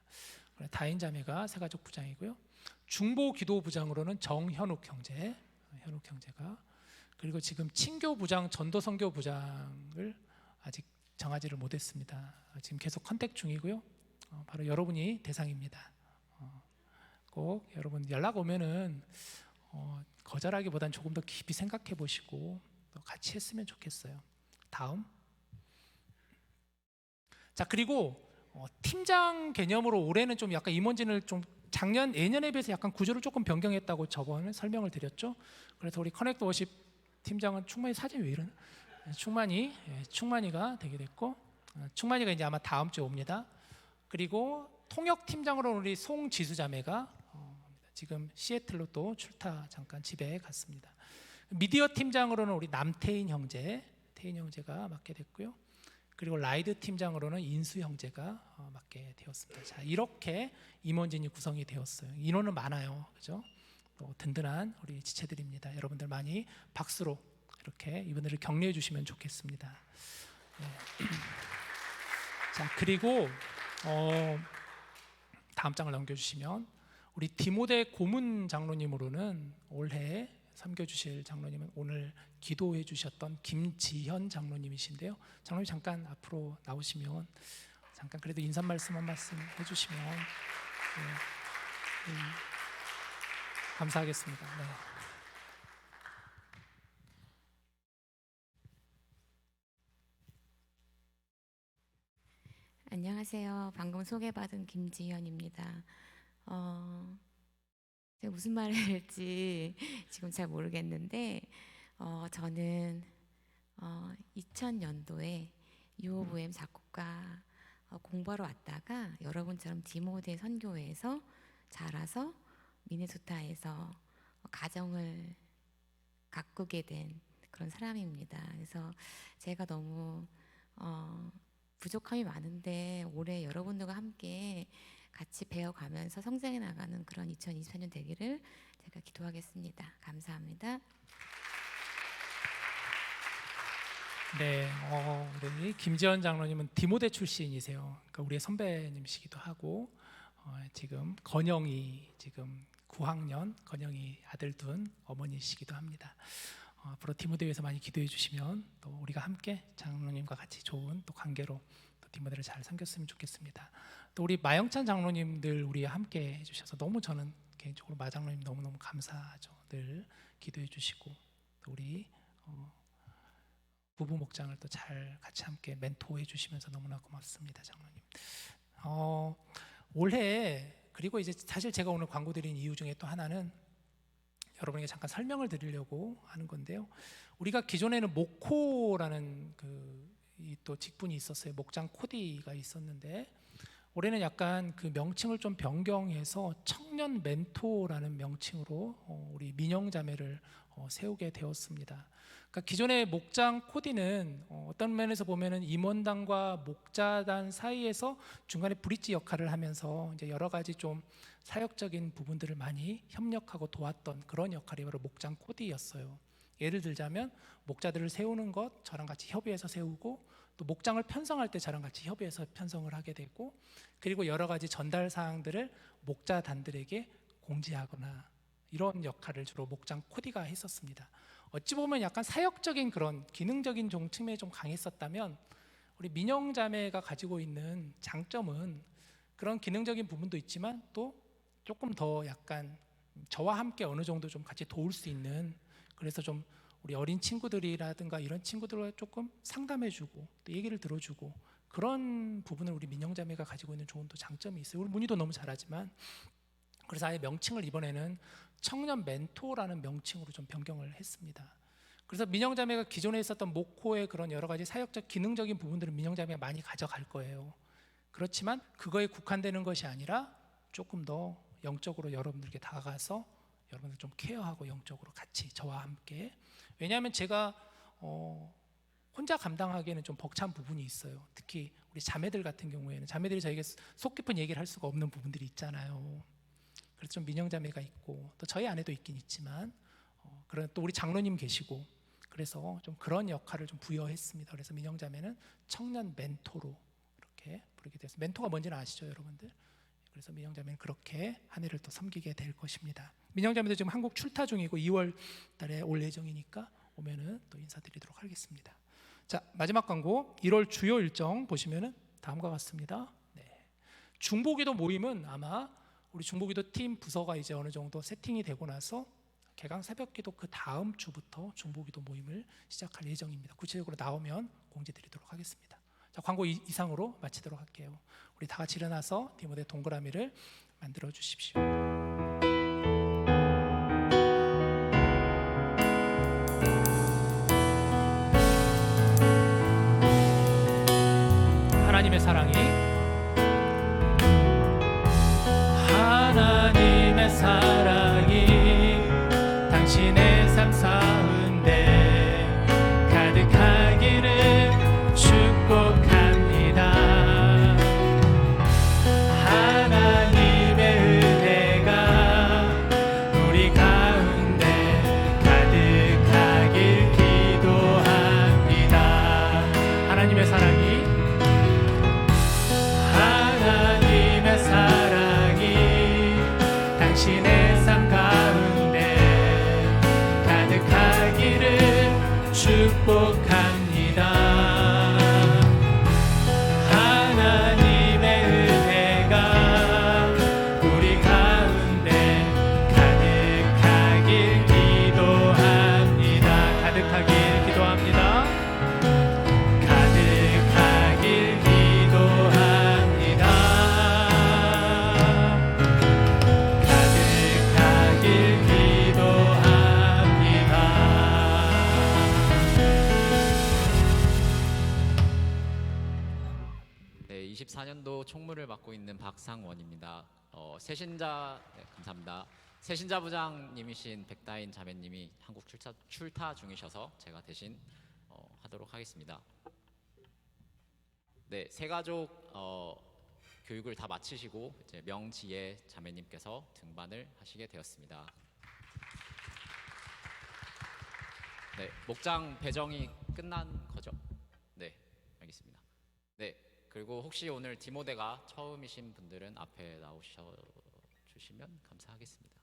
다인 자매가 새가족 부장이고요. 중보 기도 부장으로는 정현욱 형제가, 그리고 지금 친교 부장, 전도 선교 부장을 아직 정하지를 못했습니다. 지금 계속 컨택 중이고요. 바로 여러분이 대상입니다. 꼭 여러분 연락 오면은 거절하기보단 조금 더 깊이 생각해 보시고 또 같이 했으면 좋겠어요. 다음. 자, 그리고 팀장 개념으로 올해는 좀 약간 임원진을 좀 예년에 비해서 약간 구조를 조금 변경했다고 저번에 설명을 드렸죠. 그래서 우리 커넥트 워십 팀장은 충만이 사진이 왜 이러나? 충만이가 되게 됐고 충만이가 이제 아마 다음 주에 옵니다. 그리고 통역 팀장으로 우리 송지수 자매가 지금 시애틀로 또 출타 잠깐 집에 갔습니다. 미디어 팀장으로는 우리 남태인 형제가 맡게 됐고요. 그리고 라이드 팀장으로는 인수 형제가 맡게 되었습니다. 자, 이렇게 임원진이 구성이 되었어요. 인원은 많아요, 그죠? 또 든든한 우리 지체들입니다. 여러분들 많이 박수로 이렇게 이분들을 격려해 주시면 좋겠습니다. 네. 자, 그리고 다음 장을 넘겨주시면 우리 디모데 고문 장로님으로는 올해 섬겨주실 장로님은 오늘 기도해 주셨던 김지현 장로님이신데요. 장로님 잠깐 앞으로 나오시면 잠깐 그래도 인사 말씀 한 말씀 해주시면 감사하겠습니다. 네. 안녕하세요. 방금 소개받은 김지현입니다. 제가 무슨 말을 할지 지금 잘 모르겠는데 저는 2000년도에 유오브엠 작곡가 공부하러 왔다가 여러분처럼 디모데 선교회에서 자라서 미네소타에서 가정을 가꾸게 된 그런 사람입니다. 그래서 제가 너무 부족함이 많은데 올해 여러분들과 함께 같이 배워가면서 성장해 나가는 그런 2024년 되기를 제가 기도하겠습니다. 감사합니다. 네, 우리 김지현 장로님은 디모데 출신이세요. 그러니까 우리의 선배님이시기도 하고 지금 건영이 지금 9학년 건영이 아들 둔 어머니시기도 합니다. 앞으로 디모데 위해서 많이 기도해 주시면 또 우리가 함께 장로님과 같이 좋은 또 관계로 또 디모데를 잘 섬겼으면 좋겠습니다. 또 우리 마영찬 장로님들 우리 함께 해주셔서 너무 저는 개인적으로 마 장로님 너무너무 감사하죠. 늘 기도해 주시고 또 우리 부부 목장을 또 잘 같이 함께 멘토해 주시면서 너무나 고맙습니다, 장로님. 올해 그리고 이제 사실 제가 오늘 광고 드린 이유 중에 또 하나는 여러분에게 잠깐 설명을 드리려고 하는 건데요. 우리가 기존에는 목코라는 또 직분이 있었어요. 목장 코디가 있었는데 올해는 약간 그 명칭을 좀 변경해서 청년 멘토라는 명칭으로 우리 민영자매를 세우게 되었습니다. 그러니까 기존의 목장 코디는 어떤 면에서 보면은 임원단과 목자단 사이에서 중간에 브릿지 역할을 하면서 이제 여러 가지 좀 사역적인 부분들을 많이 협력하고 도왔던 그런 역할이 바로 목장 코디였어요. 예를 들자면 목자들을 세우는 것 저랑 같이 협의해서 세우고 또 목장을 편성할 때 저랑 같이 협의해서 편성을 하게 되고 그리고 여러 가지 전달 사항들을 목자단들에게 공지하거나 이런 역할을 주로 목장 코디가 했었습니다. 어찌 보면 약간 사역적인 그런 기능적인 측면이 좀 강했었다면 우리 민영자매가 가지고 있는 장점은 그런 기능적인 부분도 있지만 또 조금 더 약간 저와 함께 어느 정도 좀 같이 도울 수 있는 그래서 좀 우리 어린 친구들이라든가 이런 친구들과 조금 상담해주고 또 얘기를 들어주고 그런 부분을 우리 민영자매가 가지고 있는 좋은 또 장점이 있어요. 우리 문희도 너무 잘하지만 그래서 아예 명칭을 이번에는 청년 멘토라는 명칭으로 좀 변경을 했습니다. 그래서 민영자매가 기존에 있었던 목호의 그런 여러 가지 사역적 기능적인 부분들은 민영자매가 많이 가져갈 거예요. 그렇지만 그거에 국한되는 것이 아니라 조금 더 영적으로 여러분들께 다가가서 여러분들 좀 케어하고 영적으로 같이 저와 함께 왜냐하면 제가 혼자 감당하기에는 좀 벅찬 부분이 있어요. 특히 우리 자매들 같은 경우에는 자매들이 저에게 속 깊은 얘기를 할 수가 없는 부분들이 있잖아요. 그래서 좀 민영자매가 있고 또 저희 안에도 있긴 있지만 그런 또 우리 장로님 계시고 그래서 좀 그런 역할을 좀 부여했습니다. 그래서 민영자매는 청년 멘토로 이렇게 부르게 됐습니다. 멘토가 뭔지는 아시죠, 여러분들? 그래서 민영자매는 그렇게 한 해를 또 섬기게 될 것입니다. 민영자매도 지금 한국 출타 중이고 2월 달에 올 예정이니까 오면은 또 인사드리도록 하겠습니다. 자, 마지막 광고 1월 주요 일정 보시면은 다음과 같습니다. 네. 중보기도 모임은 아마 우리 중보기도 팀 부서가 이제 어느 정도 세팅이 되고 나서 개강 새벽기도 그 다음 주부터 중보기도 모임을 시작할 예정입니다. 구체적으로 나오면 공지드리도록 하겠습니다. 자, 광고 이상으로 마치도록 할게요. 우리 다 같이 일어나서 디모데 동그라미를 만들어 주십시오. 하나님의 사랑이 하나님의 사랑이 당신의 삶 가운데 가득하기를 축복합니다. 하나님의 은혜가 우리 가운데 가득하길 기도합니다. 하나님의 사랑이 하나님의 사랑이 당신의 삶 가운데 가득하기를 축복합니다. 하나님의 은혜가 우리 가운데 가득하길 맡고 있는 박상원입니다. 새신자 네, 감사합니다. 새신자 부장님이신 백다인 자매님이 한국 출타 중이셔서 제가 대신 하도록 하겠습니다. 네, 새가족 교육을 다 마치시고 이제 명지혜 자매님께서 등반을 하시게 되었습니다. 네, 목장 배정이 끝난 거죠? 네, 알겠습니다. 네, 그리고 혹시 오늘 디모데가 처음이신 분들은 앞에 나오셔 주시면 감사하겠습니다.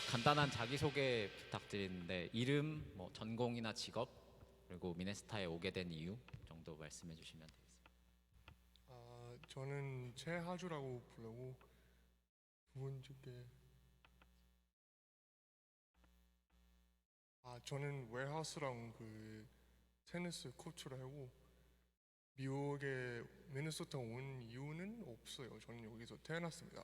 간단한 자기소개 부탁드리는데 이름, 뭐 전공이나 직업, 그리고 미네스타에 오게 된 이유 정도 말씀해 주시면 되겠습니다. 저는 최하주라고 부르고 두 번째 저는 웨하우스랑 그 테니스 코치를 하고 미국에 미네소타 온 이유는 없어요. 저는 여기서 태어났습니다.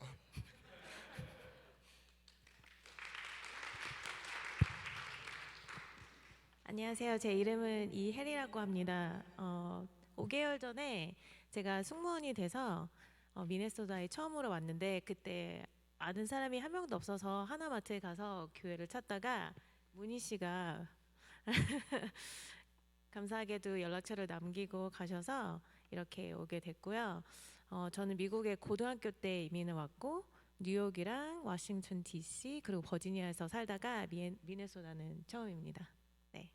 안녕하세요. 제 이름은 이혜리라고 합니다. 5개월 전에 제가 승무원이 돼서 미네소타에 처음으로 왔는데 그때 아는 사람이 한 명도 없어서 하나마트에 가서 교회를 찾다가 문희 씨가 감사하게도 연락처를 남기고 가셔서 이렇게 오게 됐고요. 저는 미국에 고등학교 때 이민을 왔고 뉴욕이랑 워싱턴 DC 그리고 버지니아에서 살다가 미네소타는 처음입니다. 네.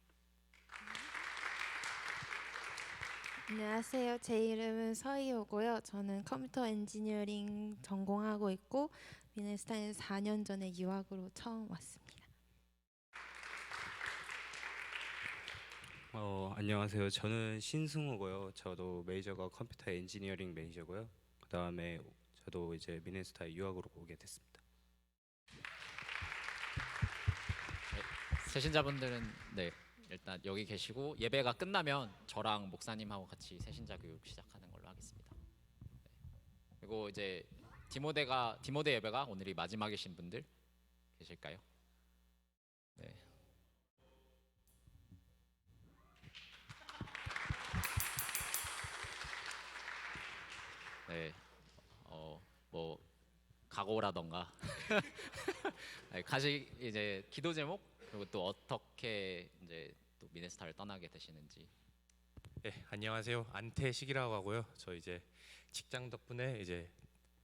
안녕하세요. 제 이름은 서희호고요. 저는 컴퓨터 엔지니어링 전공하고 있고 미네소타에 4년 전에 유학으로 처음 왔습니다. 안녕하세요. 저는 신승우고요. 저도 메이저가 컴퓨터 엔지니어링 메이저고요. 그다음에 저도 이제 미네소타에 유학으로 오게 됐습니다. 네, 새신자분들은 네, 일단 여기 계시고 예배가 끝나면 저랑 목사님하고 같이 새신자 교육 시작하는 걸로 하겠습니다. 네. 그리고 이제 디모데 예배가 오늘이 마지막이신 분들 계실까요? 네. 네, 뭐 각오라던가 가시 이제 기도 제목 그리고 또 어떻게 이제 또 미네소타를 떠나게 되시는지. 네, 안녕하세요. 안태식이라고 하고요. 저 이제 직장 덕분에 이제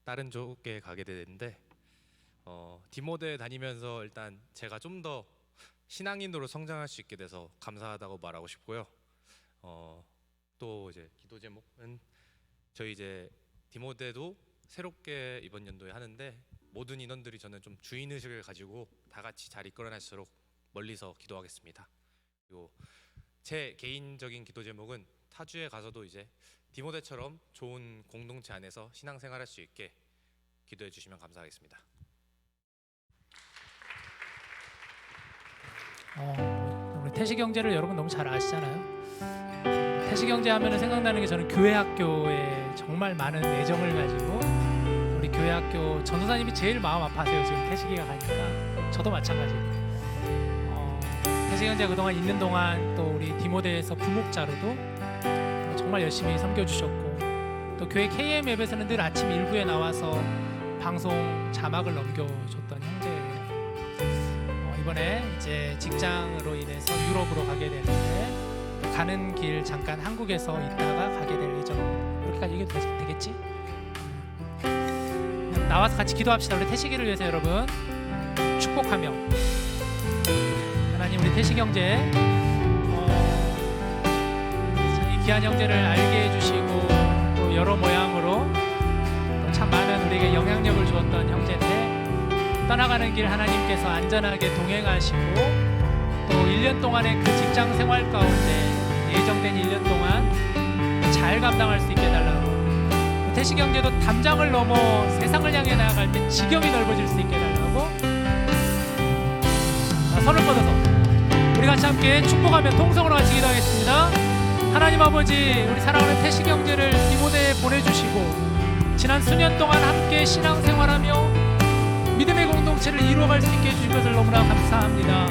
다른 쪽에 가게 됐는데 디모데 다니면서 일단 제가 좀 더 신앙인으로 성장할 수 있게 돼서 감사하다고 말하고 싶고요. 또 이제 기도 제목은 저희 이제 디모데도 새롭게 이번 연도에 하는데 모든 인원들이 저는 좀 주인 의식을 가지고 다 같이 잘 이끌어낼수록 멀리서 기도하겠습니다. 그리고 제 개인적인 기도 제목은 타주에 가서도 이제 디모데처럼 좋은 공동체 안에서 신앙생활할 수 있게 기도해 주시면 감사하겠습니다. 우리 태시경제를 여러분 너무 잘 아시잖아요. 태시경제 하면은 생각나는 게 저는 교회 학교에 정말 많은 애정을 가지고 우리 교회 학교 전도사님이 제일 마음 아파하세요. 지금 태시기가 가니까 저도 마찬가지고 태시경제 그동안 있는 동안 또 우리 디모데에서 부목자로도 정말 열심히 섬겨주셨고 또 교회 KM 앱에서는 늘 아침 1부에 나와서 방송 자막을 넘겨줬던 형제예요. 이번에 이제 직장으로 인해서 유럽으로 가게 되는데 가는 길 잠깐 한국에서 있다가 가게 될 예정입니다. 이렇게까지 얘기해도 되겠지? 나와서 같이 기도합시다. 우리 태식이를 위해서 여러분 축복하며 하나님 우리 태식 형제 이 귀한 형제를 알게 해주시고 또 여러 모양으로 또 참 많은 우리에게 영향력을 주었던 형제인데 떠나가는 길 하나님께서 안전하게 동행하시고 또 1년 동안의 그 직장 생활 가운데 예정된 1년 동안 잘 감당할 수 있게 해달라고 태식 형제도 담장을 넘어 세상을 향해 나아갈 때 지경이 넓어질 수 있게 해달라고 자, 손을 뻗어서 우리 같이 함께 축복하며 통성으로 같이 기도하겠습니다. 하나님 아버지, 우리 사랑하는 태식 형제를 디모데에 보내주시고 지난 수년 동안 함께 신앙생활하며 믿음의 공동체를 이루어갈 수 있게 해주신 것을 너무나 감사합니다.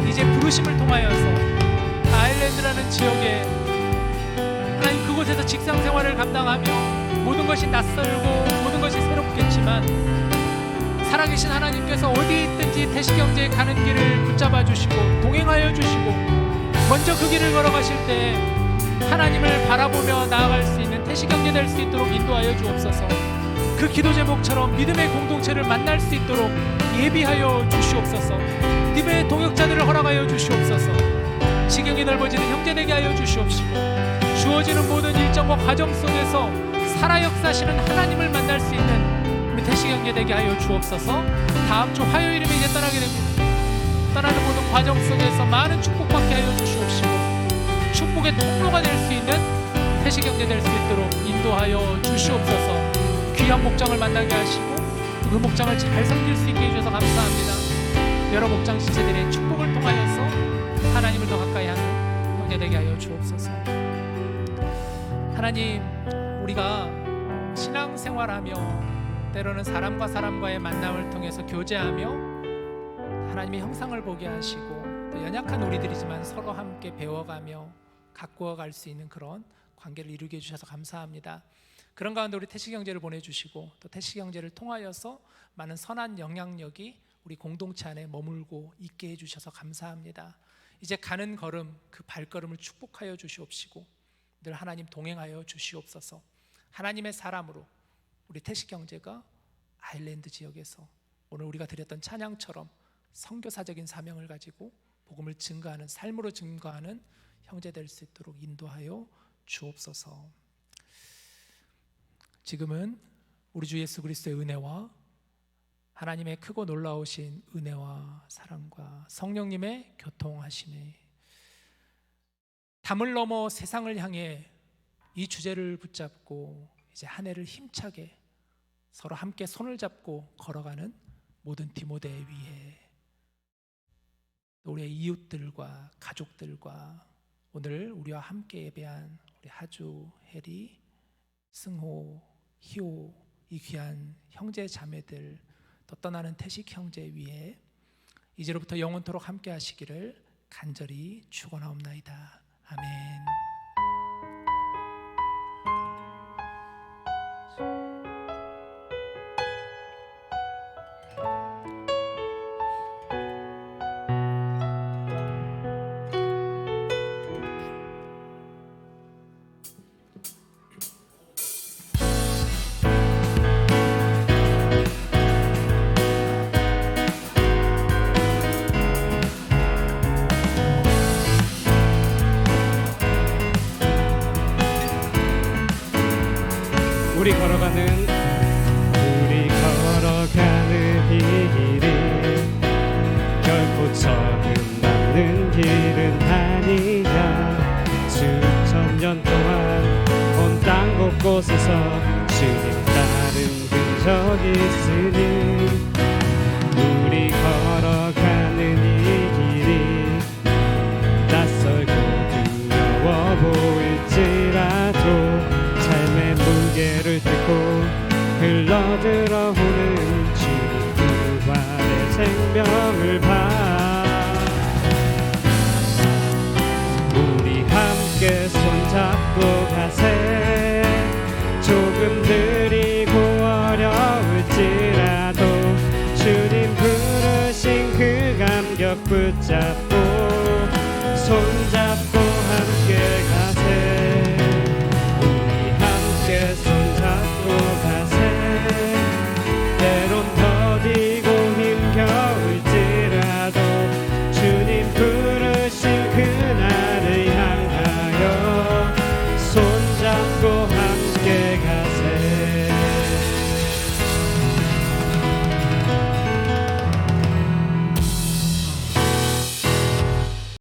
이제 부르심을 통하여서 아일랜드라는 지역에 하나님 그곳에서 직장생활을 감당하며 모든 것이 낯설고 모든 것이 새롭겠지만 살아계신 하나님께서 어디 있든지 태식 형제의 가는 길을 붙잡아 주시고 동행하여 주시고 먼저 그 길을 걸어가실 때 하나님을 바라보며 나아갈 수 있는 태식 형제 될 수 있도록 인도하여 주옵소서. 그 기도 제목처럼 믿음의 공동체를 만날 수 있도록 예비하여 주시옵소서. 믿음의 동역자들을 허락하여 주시옵소서. 지경이 넓어지는 형제 되게 하여 주시옵시고 주어지는 모든 일정과 과정 속에서 살아 역사하시는 하나님을 만날 수 있는 우리 태식 형제 되게 하여 주옵소서. 다음 주 화요일이면 이제 떠나게 됩니다. 떠나는 모든 과정 속에서 많은 축복받게 하여 주시옵시고 축복의 통로가 될 수 있는 태식 형제 될 수 있도록 인도하여 주시옵소서. 귀한 목장을 만나게 하시고 그 목장을 잘 섬길 수 있게 해주셔서 감사합니다. 여러 목장 지체들의 축복을 통하여서 하나님을 더 가까이 하는 형제 되게 하여 주옵소서. 하나님, 우리가 신앙생활하며 때로는 사람과 사람과의 만남을 통해서 교제하며 하나님의 형상을 보게 하시고 또 연약한 우리들이지만 서로 함께 배워가며 가꾸어 갈 수 있는 그런 관계를 이루게 해주셔서 감사합니다. 그런 가운데 우리 태식 형제를 보내주시고 또 태식 형제를 통하여서 많은 선한 영향력이 우리 공동체 안에 머물고 있게 해주셔서 감사합니다. 이제 가는 걸음 그 발걸음을 축복하여 주시옵시고 늘 하나님 동행하여 주시옵소서. 하나님의 사람으로 우리 태식 형제가 아일랜드 지역에서 오늘 우리가 드렸던 찬양처럼 선교사적인 사명을 가지고 복음을 증거하는 삶으로 증거하는 형제 될 수 있도록 인도하여 주옵소서. 지금은 우리 주 예수 그리스도의 은혜와 하나님의 크고 놀라우신 은혜와 사랑과 성령님의 교통하심에 담을 넘어 세상을 향해 이 주제를 붙잡고 이제 한 해를 힘차게 서로 함께 손을 잡고 걸어가는 모든 디모데 위에 우리의 이웃들과 가족들과 오늘 우리와 함께 예배한 우리 하주, 해리, 승호, 희호 이 귀한 형제 자매들 또 떠나는 태식 형제 위에 이제로부터 영원토록 함께 하시기를 간절히 축원하옵나이다. 아멘. 우리 걸어가는 이 길은 결코 처음 남는 길은 아니야. 수천 년 동안 온 땅 곳곳에서 주님 따른 흔적이 있으니 우리 걸어가는 이 길이 낯설고 두려워 보일지라도 삶의 무게를 딛고 흘러들어오는 주님 부활의 생명을 봐. 우리 함께 손잡고 가세. 조금 느리고 어려울지라도 주님 부르신 그 감격 붙잡고 손잡고